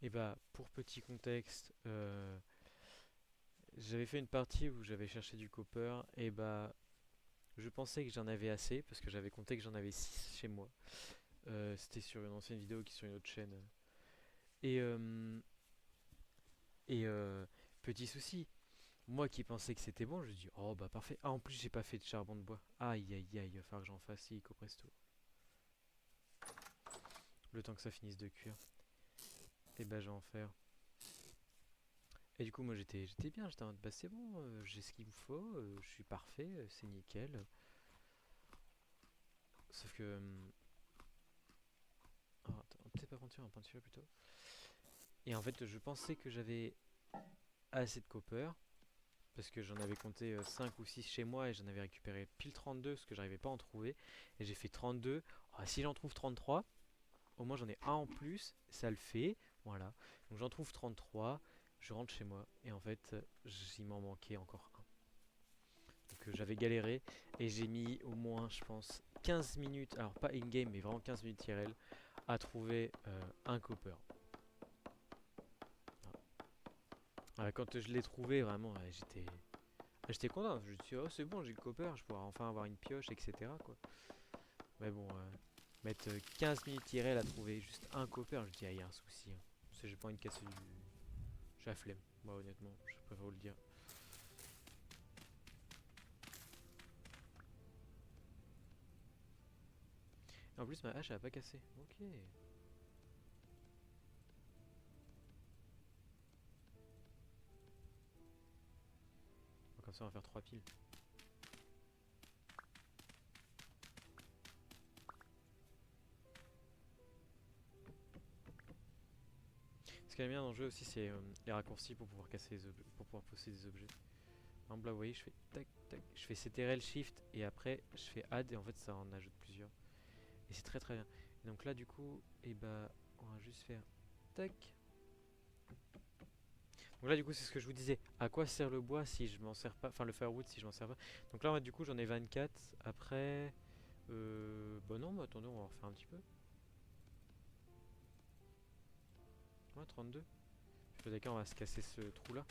Et bah, pour petit contexte, j'avais fait une partie où j'avais cherché du copper, et bah, je pensais que j'en avais assez, parce que j'avais compté que j'en avais 6 chez moi. C'était sur une ancienne vidéo qui est sur une autre chaîne. Et, euh, et petit souci, moi qui pensais que c'était bon, je me dis oh bah parfait. Ah en plus j'ai pas fait de charbon de bois. Aïe aïe aïe, il va falloir que j'en fasse illico presto. Le temps que ça finisse de cuire. Et bah je vais en faire. Et du coup moi j'étais bien, j'étais en mode bah c'est bon, j'ai ce qu'il me faut, je suis parfait, c'est nickel. Sauf que... oh, attends, peut-être pas peinture, un peinture plutôt. Et en fait je pensais que j'avais assez de copper. Parce que j'en avais compté 5 ou 6 chez moi et j'en avais récupéré pile 32 parce que j'arrivais pas à en trouver. Et j'ai fait 32. Ah, si j'en trouve 33, au moins j'en ai un en plus, ça le fait. Voilà. Donc j'en trouve 33, je rentre chez moi et en fait, il m'en manquait encore un. Donc j'avais galéré et j'ai mis au moins, je pense, 15 minutes, alors pas in-game, mais vraiment 15 minutes IRL, à trouver un copper. Voilà. Quand je l'ai trouvé, vraiment, j'étais content. Je me suis dit, oh, c'est bon, j'ai le copper, je pourrais enfin avoir une pioche, etc. Quoi. Mais bon, mettre 15 minutes IRL à trouver juste un copper, je dis, ah, il y a un souci. Hein. Parce que j'ai pas envie de casser du. J'ai la flemme, moi, honnêtement, je préfère vous le dire. Et en plus, ma hache, elle a pas cassé. Ok. Donc, comme ça, on va faire 3 piles. Ce qui est bien dans le jeu aussi, c'est les raccourcis pour pouvoir casser les objets, pour pouvoir poser des objets. Par exemple, là, vous voyez, je fais tac tac, je fais CTRL Shift et après je fais Add et en fait ça en ajoute plusieurs. Et c'est très très bien. Et donc là, du coup, et bah, on va juste faire tac. Donc là, du coup, c'est ce que je vous disais. À quoi sert le bois si je m'en sers pas? Enfin, le firewood si je m'en sers pas. Donc là, du coup, j'en ai 24. Après, bah non, mais attendez, on va en refaire un petit peu. Ouais, 32. Je suis d'accord, on va se casser ce trou-là.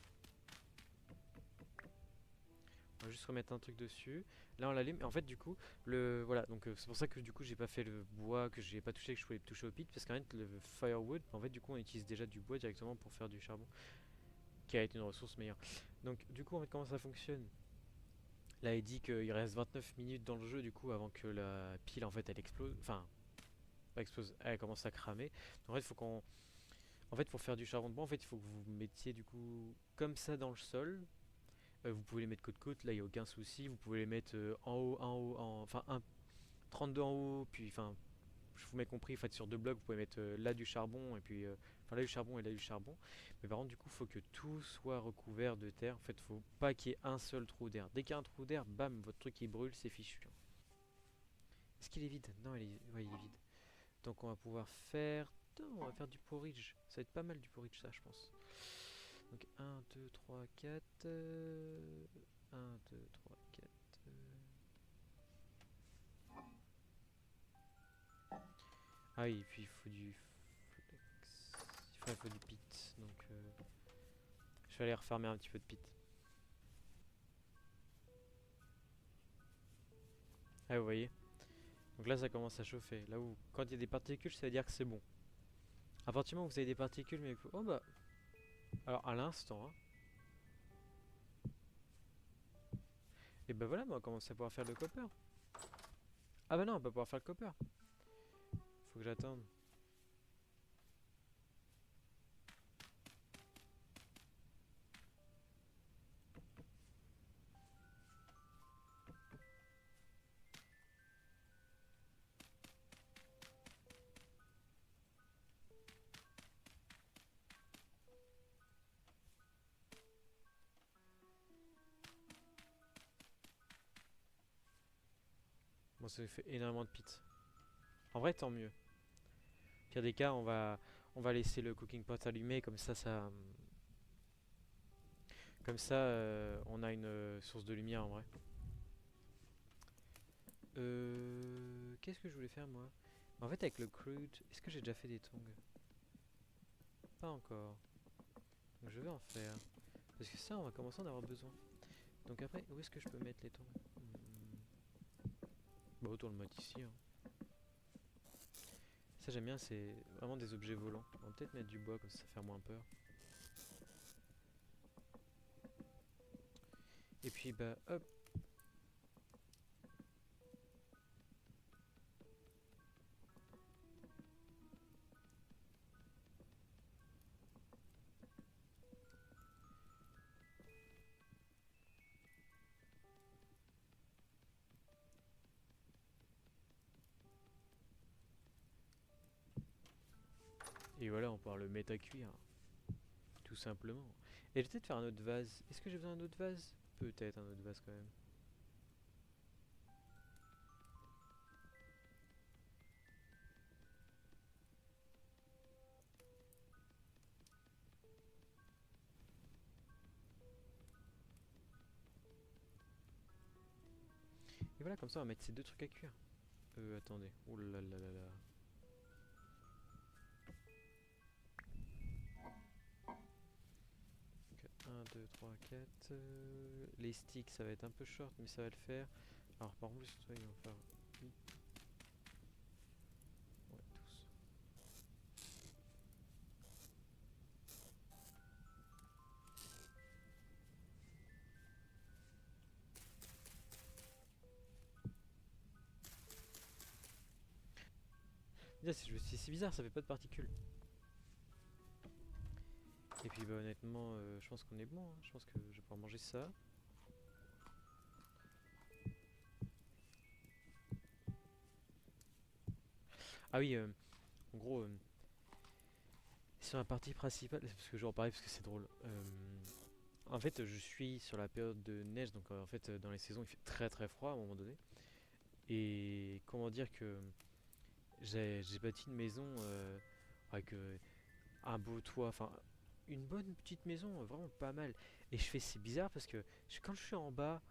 On va juste remettre un truc dessus. Là, on l'allume. Et en fait, du coup, voilà. Donc, c'est pour ça que du coup, j'ai pas fait le bois, que j'ai pas touché, que je pouvais toucher au pit. Parce qu'en fait, le firewood, en fait, du coup, on utilise déjà du bois directement pour faire du charbon, qui a été une ressource meilleure. Donc, du coup, en fait, comment ça fonctionne? Là, il dit qu'il reste 29 minutes dans le jeu, du coup, avant que la pile, en fait, elle explose. Enfin, pas explose, elle commence à cramer. Donc, en fait, il faut qu'on. En fait, pour faire du charbon de bois, en fait, il faut que vous mettiez, du coup, comme ça dans le sol. Vous pouvez les mettre côte côte, là, il n'y a aucun souci. Vous pouvez les mettre en haut, enfin, 32 en haut, puis, enfin, je vous mets compris, en fait, sur deux blocs, vous pouvez mettre là du charbon, et puis, enfin, là du charbon et là du charbon. Mais par contre, du coup, il faut que tout soit recouvert de terre. En fait, il faut pas qu'il y ait un seul trou d'air. Dès qu'il y a un trou d'air, bam, votre truc il brûle, c'est fichu. Est-ce qu'il est vide? Non, ouais, il est vide. Donc, on va pouvoir faire. Putain, on va faire du porridge. Ça va être pas mal du porridge, ça, je pense. Donc, 1, 2, 3, 4. 1, 2, 3, 4. Ah oui, et puis il faut du flex. Il faut du pit. Donc, je vais aller refermer un petit peu de pit. Ah, vous voyez. Donc là, ça commence à chauffer. Là où, quand il y a des particules, ça veut dire que c'est bon. À partir du moment où vous avez des particules, mais oh bah, alors à l'instant, hein, et bah voilà, bah, on commence à pouvoir faire le copper. Ah bah non, on va pas pouvoir faire le copper. Faut que j'attende. Bon, ça fait énormément de pits. En vrai, tant mieux. Pire des cas, on va laisser le cooking pot allumé, comme ça, on a une source de lumière en vrai. Qu'est-ce que je voulais faire moi? En fait, avec le crude, est-ce que j'ai déjà fait des tongs? Pas encore. Donc je vais en faire. Parce que ça, on va commencer à en avoir besoin. Donc après, où est-ce que je peux mettre les tongs? Bah autant le mettre ici, hein. Ça j'aime bien, c'est vraiment des objets volants. On va peut-être mettre du bois comme ça fait moins peur. Et puis bah hop. Et voilà, on pourra le mettre à cuire. Tout simplement. Et je vais peut-être faire un autre vase. Est-ce que j'ai besoin d'un autre vase? Peut-être un autre vase quand même. Et voilà, comme ça on va mettre ces deux trucs à cuire. Attendez. Ouh là là là là. Donc, 1, 2, 3, 4. Les sticks, ça va être un peu short, mais ça va le faire. Alors, par contre, toi, ils vont faire 8. Ouais, tous. Déjà, c'est bizarre, ça fait pas de particules. Et puis, bah, honnêtement, je pense qu'on est bon, hein. Je pense que je vais pouvoir manger ça. Ah oui, en gros, sur la partie principale, parce que je vais en parler parce que c'est drôle. En fait, je suis sur la période de neige, donc en fait, dans les saisons, il fait très très froid à un moment donné. Et comment dire que j'ai bâti une maison avec un beau toit, enfin une bonne petite maison, vraiment pas mal. Et je fais, c'est bizarre parce que quand je suis en bas,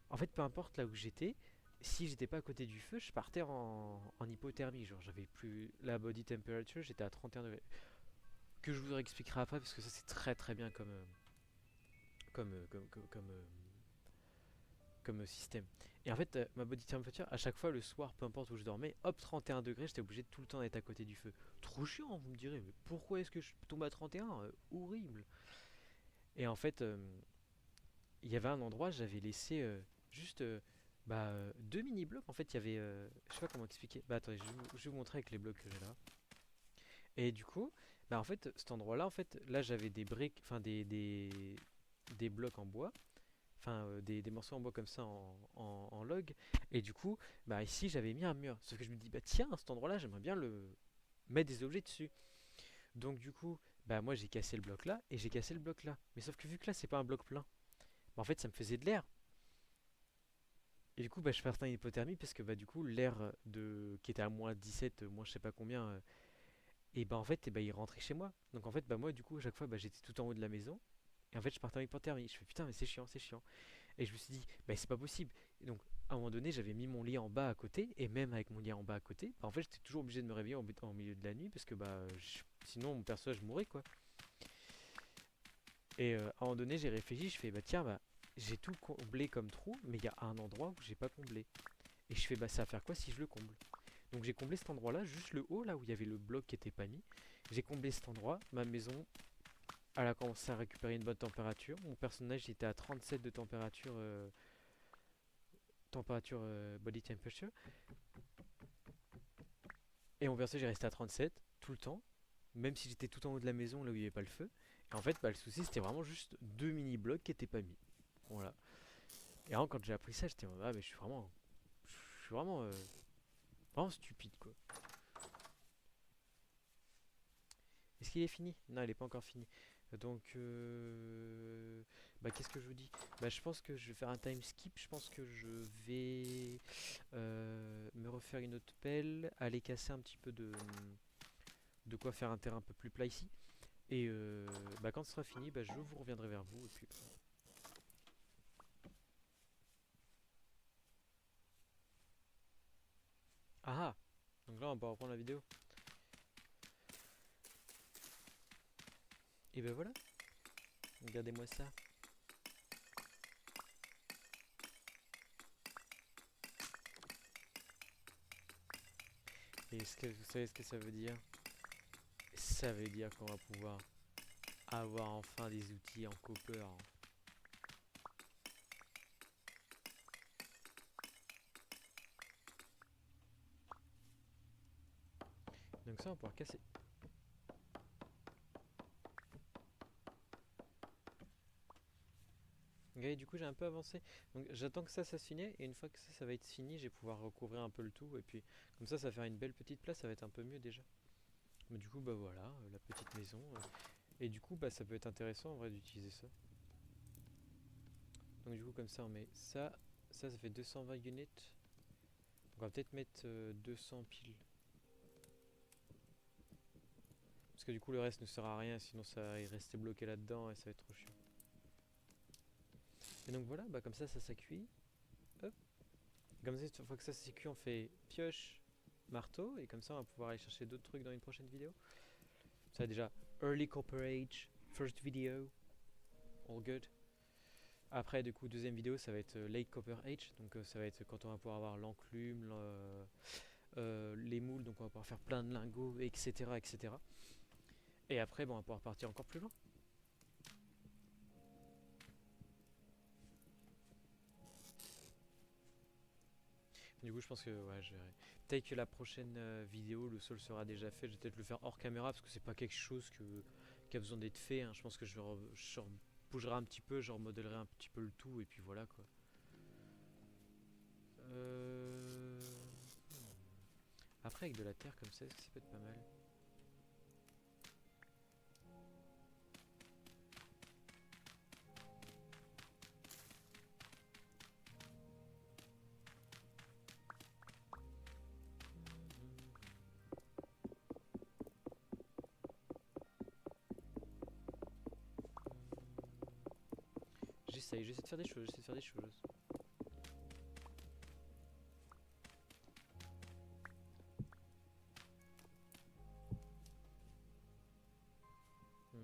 en fait, peu importe là où j'étais, si j'étais pas à côté du feu, je partais en hypothermie. Genre, j'avais plus la body temperature, j'étais à 31 degrés. Que je vous expliquerai après parce que ça, c'est très très bien comme, euh, comme, comme, comme, euh, comme système. Et en fait, ma body temperature, à chaque fois le soir, peu importe où je dormais, hop, 31 degrés, j'étais obligé de tout le temps d'être à côté du feu. Trop chiant, vous me direz, mais pourquoi est-ce que je tombe à 31? Horrible. Et en fait, il y avait un endroit, j'avais laissé juste deux mini blocs. En fait, il y avait, je sais pas comment expliquer. Bah attendez, je vais vous montrer avec les blocs que j'ai là. Et du coup, bah en fait, cet endroit-là, en fait, là j'avais des briques, enfin des blocs en bois, enfin des morceaux en bois comme ça en log. Et du coup, bah ici j'avais mis un mur. Sauf que je me dis, bah tiens, à cet endroit-là, j'aimerais bien le mettre des objets dessus. Donc du coup, bah moi j'ai cassé le bloc là et j'ai cassé le bloc là. Mais sauf que vu que là c'est pas un bloc plein, bah en fait ça me faisait de l'air. Et du coup, bah, je partais en hypothermie parce que bah, du coup, l'air qui était à moins 17, moins je sais pas combien, et bah en fait, il rentrait chez moi. Donc en fait, bah moi, du coup, à chaque fois, bah, j'étais tout en haut de la maison. Et en fait, je partais en hypothermie. Je fais putain, mais c'est chiant, c'est chiant. Et je me suis dit, bah c'est pas possible. Et donc, à un moment donné, j'avais mis mon lit en bas à côté. Et même avec mon lit en bas à côté, bah, en fait, j'étais toujours obligé de me réveiller en milieu de la nuit parce que bah, sinon, mon personnage mourrait quoi. Et à un moment donné, j'ai réfléchi, je fais, bah tiens, bah j'ai tout comblé comme trou, mais il y a un endroit où j'ai pas comblé. Et je fais bah ça va faire quoi si je le comble? Donc j'ai comblé cet endroit là, juste le haut là où il y avait le bloc qui était pas mis. J'ai comblé cet endroit, ma maison elle a commencé à récupérer une bonne température. Mon personnage était à 37 de température, body temperature. Et mon personnage est resté à 37 tout le temps, même si j'étais tout en haut de la maison là où il n'y avait pas le feu. Et en fait, bah, le souci c'était vraiment juste deux mini blocs qui étaient pas mis. Voilà. Et alors quand j'ai appris ça, j'étais en mode, ah mais je suis vraiment stupide quoi. Est-ce qu'il est fini? Non, il n'est pas encore fini. Donc, bah, qu'est-ce que je vous dis? Bah, je pense que je vais faire un time skip. Je pense que je vais me refaire une autre pelle, aller casser un petit peu de quoi faire un terrain un peu plus plat ici. Et bah, quand ce sera fini, bah, je vous reviendrai vers vous. Et puis, ah! Ah. Donc là, on va reprendre la vidéo. Et ben voilà, regardez-moi ça. Et est-ce que vous savez ce que ça veut dire? Ça veut dire qu'on va pouvoir avoir enfin des outils en copper. Donc ça, on va pouvoir casser. Ok, du coup, j'ai un peu avancé. Donc j'attends que ça se finisse. Et une fois que ça va être fini, je vais pouvoir recouvrir un peu le tout. Et puis, comme ça va faire une belle petite place. Ça va être un peu mieux déjà. Mais du coup, bah voilà, la petite maison. Et du coup, bah ça peut être intéressant en vrai d'utiliser ça. Donc du coup, comme ça, on met ça. Ça fait 220 units. Donc on va peut-être mettre 200 piles. Parce que du coup, le reste ne sert à rien. Sinon, ça va rester bloqué là-dedans et ça va être trop chiant. Et donc voilà, bah comme ça cuit. Hop. Comme ça, une fois que ça c'est cuit, on fait pioche, marteau. Et comme ça, on va pouvoir aller chercher d'autres trucs dans une prochaine vidéo. Ça déjà, Early Copper Age, first video, all good. Après, du coup, deuxième vidéo, ça va être Late Copper Age. Donc ça va être quand on va pouvoir avoir l'enclume, les moules. Donc on va pouvoir faire plein de lingots, etc. etc. Et après, bon, on va pouvoir partir encore plus loin. Du coup, je pense que ouais, je verrai. Peut-être que la prochaine vidéo, le sol sera déjà fait. Je vais peut-être le faire hors caméra parce que c'est pas quelque chose qui a besoin d'être fait. Hein. Je pense que je bougerai un petit peu, je remodellerai un petit peu le tout et puis voilà quoi. Euh... Après, avec de la terre comme ça, est-ce que ça peut être pas mal? J'essaie de faire des choses, j'essaie de faire des choses. Hmm.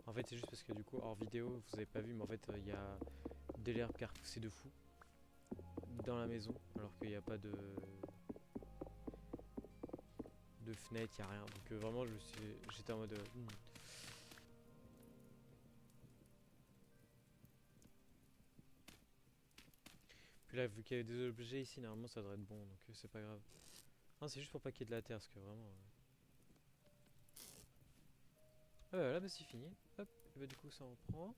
En fait, c'est juste parce que du coup, hors vidéo, vous avez pas vu, mais en fait, il y a de l'herbe qui a repoussé de fou dans la maison, alors qu'il n'y a pas de fenêtre, il n'y a rien. Donc vraiment, j'étais en mode... Puis là, vu qu'il y a des objets ici, normalement, ça devrait être bon, donc c'est pas grave. Non, c'est juste pour pas qu'il y ait de la terre, parce que vraiment... Ah bah là, bah c'est fini. Hop, et bah du coup, ça on prend.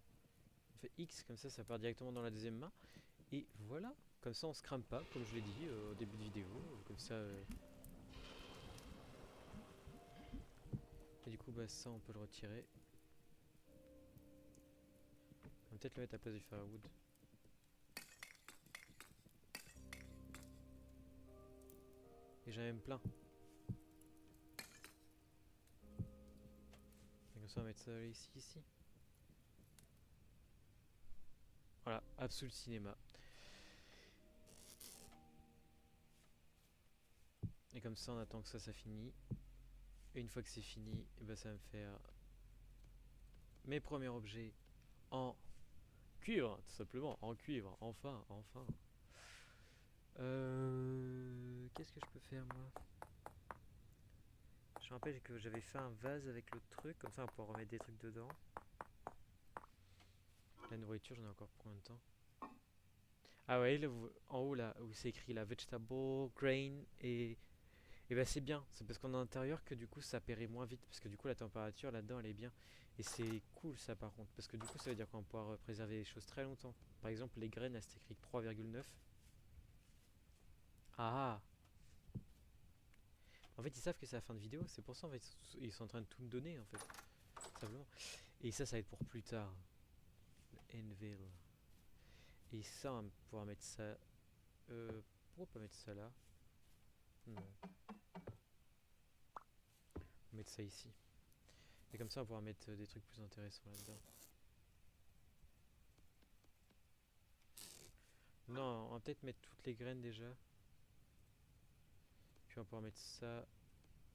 On fait X, comme ça part directement dans la deuxième main. Et voilà, comme ça on se crame pas, comme je l'ai dit au début de vidéo. Comme ça... Et du coup, bah ça on peut le retirer. On va peut-être le mettre à la place du firewood. Et j'en ai même plein. Et comme ça on va mettre ça ici. Voilà, Absolute Cinéma. Et comme comme ça on attend que ça finit. Et une fois que c'est fini, et ben, ça va me faire mes premiers objets en cuivre, tout simplement, en cuivre, enfin, enfin. Qu'est-ce que je peux faire moi? Je me rappelle que j'avais fait un vase avec l'autre truc, comme ça on peut remettre des trucs dedans. La nourriture, j'en ai encore pour combien de temps? Ah ouais, là, en haut là, où c'est écrit la vegetable, grain et bah c'est bien, c'est parce qu'on est en intérieur que du coup ça périt moins vite, parce que du coup la température là-dedans elle est bien. Et c'est cool ça par contre, parce que du coup ça veut dire qu'on va pouvoir préserver les choses très longtemps. Par exemple les graines, là c'est écrit 3,9. Ah, en fait ils savent que c'est la fin de vidéo, c'est pour ça en fait ils sont en train de tout me donner en fait, simplement. Et ça va être pour plus tard, le Envil. Et ça on va pouvoir mettre ça, pourquoi pas mettre ça là? Non, on va mettre ça ici. Et comme ça on va pouvoir mettre des trucs plus intéressants là-dedans. Non, on va peut-être mettre toutes les graines déjà. Puis on va pouvoir mettre ça,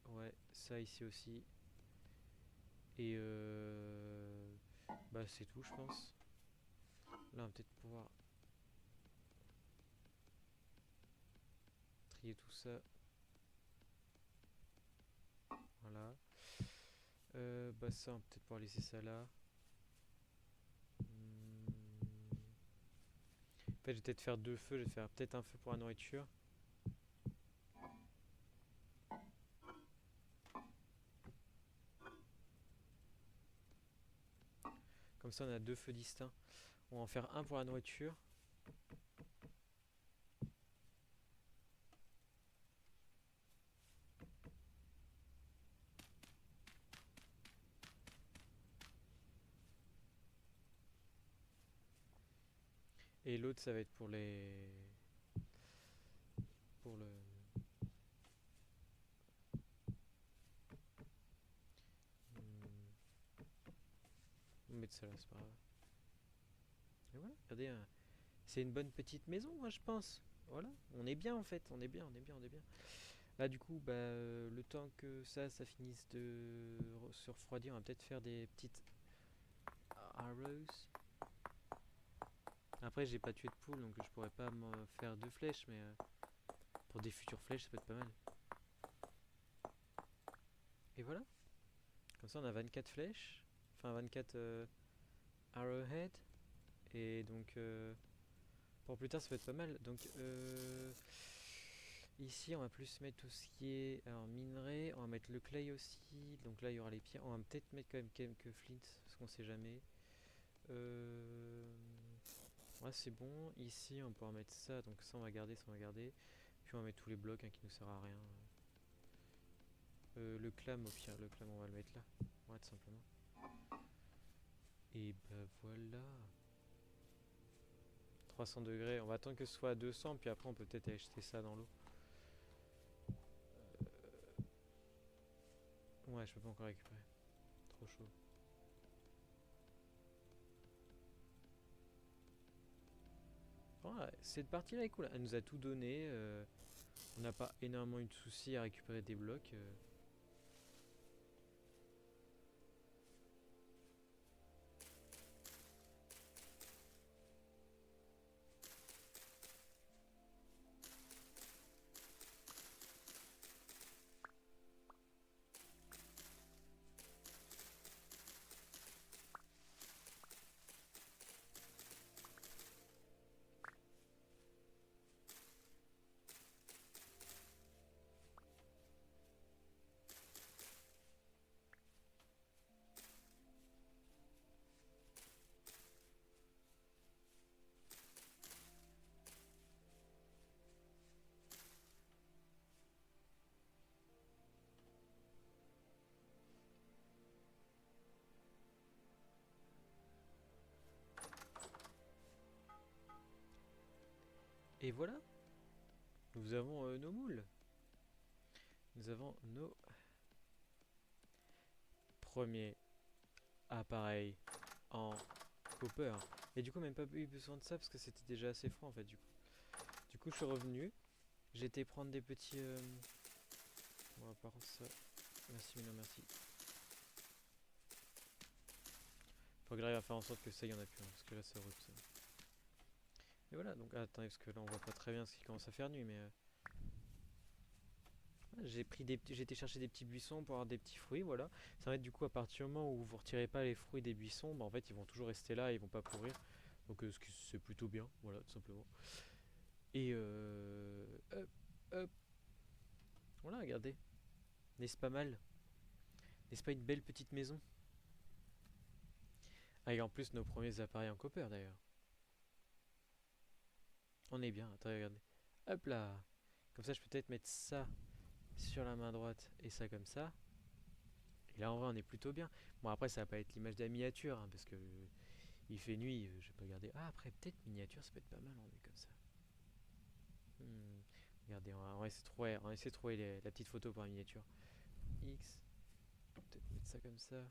ouais, ça ici aussi. Et bah c'est tout je pense. Là on va peut-être pouvoir trier tout ça. Voilà. Bah ça on va peut-être pouvoir laisser ça là. En fait je vais peut-être faire deux feux, je vais faire peut-être un feu pour la nourriture. Comme ça on a deux feux distincts. On va en faire un pour la nourriture. Et l'autre ça va être pour les... Pour le... On va mettre ça là, c'est pas grave. Et voilà, regardez, c'est une bonne petite maison moi je pense. Voilà, on est bien en fait, on est bien, on est bien, on est bien. Là du coup, bah, le temps que ça finisse de se refroidir, on va peut-être faire des petites arrows. Après j'ai pas tué de poule donc je pourrais pas me faire deux flèches, mais pour des futures flèches ça peut être pas mal. Et voilà, comme ça on a 24 flèches, enfin 24 arrowhead. Et donc pour plus tard ça peut être pas mal. Donc ici on va plus mettre tout ce qui est alors, minerai, on va mettre le clay aussi. Donc là il y aura les pierres, on va peut-être mettre quand même quelques flint parce qu'on sait jamais. Ouais c'est bon, ici on va pouvoir mettre ça, donc ça on va garder, ça on va garder. Puis on va mettre tous les blocs hein, qui nous sert à rien. Le clam au pire, le clam on va le mettre là, ouais tout simplement. Et bah voilà. 300 degrés, on va attendre que ce soit à 200 puis après on peut peut-être acheter ça dans l'eau. Ouais je peux pas encore récupérer, trop chaud. Ouais, cette partie là est cool, elle nous a tout donné, on n'a pas énormément eu de soucis à récupérer des blocs. Et voilà, nous avons nos moules. Nous avons nos premiers appareils en copper. Et du coup même pas eu besoin de ça parce que c'était déjà assez froid en fait du coup. Du coup je suis revenu, j'ai été prendre des petits... Bon, par contre, ça. Merci, mais non, merci. Faut que j'arrive à faire en sorte que ça, y en a plus, hein, parce que là, ça roule ça. Et voilà, donc attendez, parce que là, on voit pas très bien ce qui commence à faire nuit, mais. J'ai été chercher des petits buissons pour avoir des petits fruits, voilà. Ça va être du coup à partir du moment où vous retirez pas les fruits des buissons, bah, en fait ils vont toujours rester là, ils vont pas pourrir. Donc c'est plutôt bien, voilà, tout simplement. Et hop, hop, voilà, regardez. N'est-ce pas mal? N'est-ce pas une belle petite maison? Avec en plus nos premiers appareils en copper d'ailleurs. On est bien, attendez, regardez. Hop là! Comme ça je peux peut-être mettre ça sur la main droite et ça comme ça. Et là en vrai on est plutôt bien. Bon après ça va pas être l'image de la miniature, hein, parce que il fait nuit, je vais pas garder. Ah, après, peut-être miniature, ça peut être pas mal en vue comme ça. Hmm. Regardez, on va essayer de trouver la petite photo pour la miniature. X, peut-être mettre ça comme ça.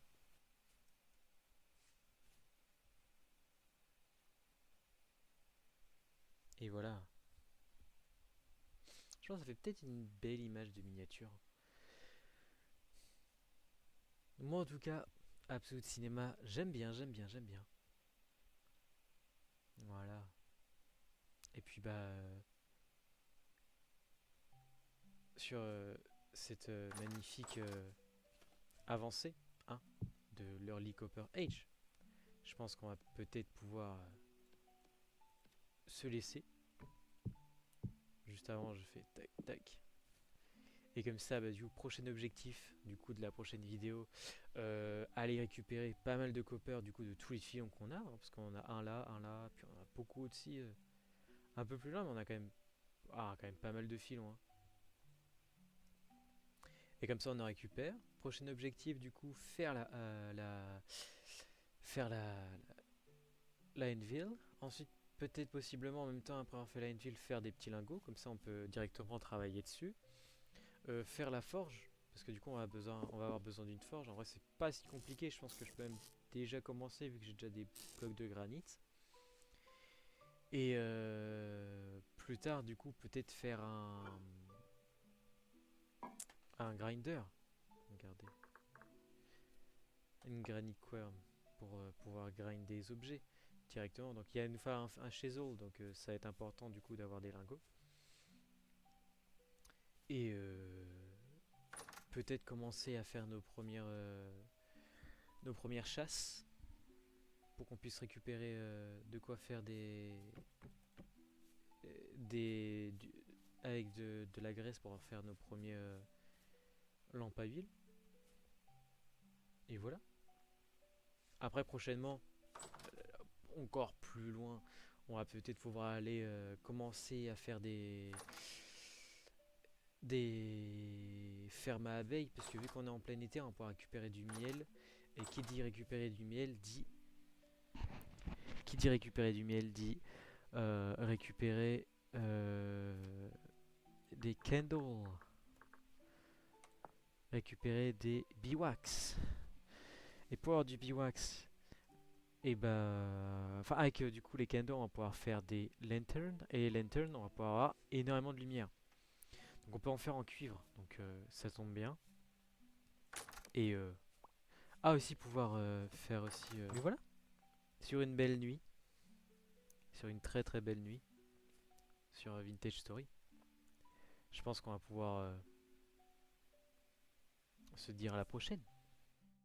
Et voilà. Je pense que ça fait peut-être une belle image de miniature. Moi, en tout cas, Absolute Cinéma, j'aime bien, j'aime bien, j'aime bien. Voilà. Et puis, bah, sur cette magnifique avancée, hein, de l'Early Copper Age, je pense qu'on va peut-être pouvoir se laisser. Juste avant, je fais tac tac. Et comme ça, bah, du coup, prochain objectif du coup de la prochaine vidéo, aller récupérer pas mal de copper du coup de tous les filons qu'on a, hein, parce qu'on a un là, puis on a beaucoup aussi, un peu plus loin, mais on a quand même pas mal de filons, hein. Et comme ça, on en récupère. Prochain objectif, du coup, faire la Anvil. Ensuite, peut-être possiblement en même temps, après avoir fait la Anvil, faire des petits lingots. Comme ça, on peut directement travailler dessus. Faire la forge, parce que du coup on va avoir besoin d'une forge. En vrai c'est pas si compliqué, je pense que je peux même déjà commencer vu que j'ai déjà des blocs de granit. Et plus tard du coup peut-être faire un grinder. Regardez, une granite quern pour pouvoir grind des objets directement. Donc il nous faut un chisel, donc ça va être important du coup d'avoir des lingots. Et peut-être commencer à faire nos premières chasses pour qu'on puisse récupérer de quoi faire des du- avec de la graisse pour en faire nos premiers lampes à huile. Et voilà. Après prochainement, encore plus loin, on va peut-être pouvoir aller commencer à faire des fermes à abeilles, parce que vu qu'on est en plein été, on pourra récupérer du miel. Et qui dit récupérer du miel dit récupérer des candles, récupérer des biwax. Et pour avoir du biwax, et bah, enfin avec du coup les candles, on va pouvoir faire des lanterns, et les lanterns, on va pouvoir avoir énormément de lumière. Donc on peut en faire en cuivre, donc ça tombe bien. Et aussi pouvoir faire aussi. Mais voilà, sur une belle nuit, sur une très très belle nuit, sur Vintage Story, je pense qu'on va pouvoir se dire à la prochaine.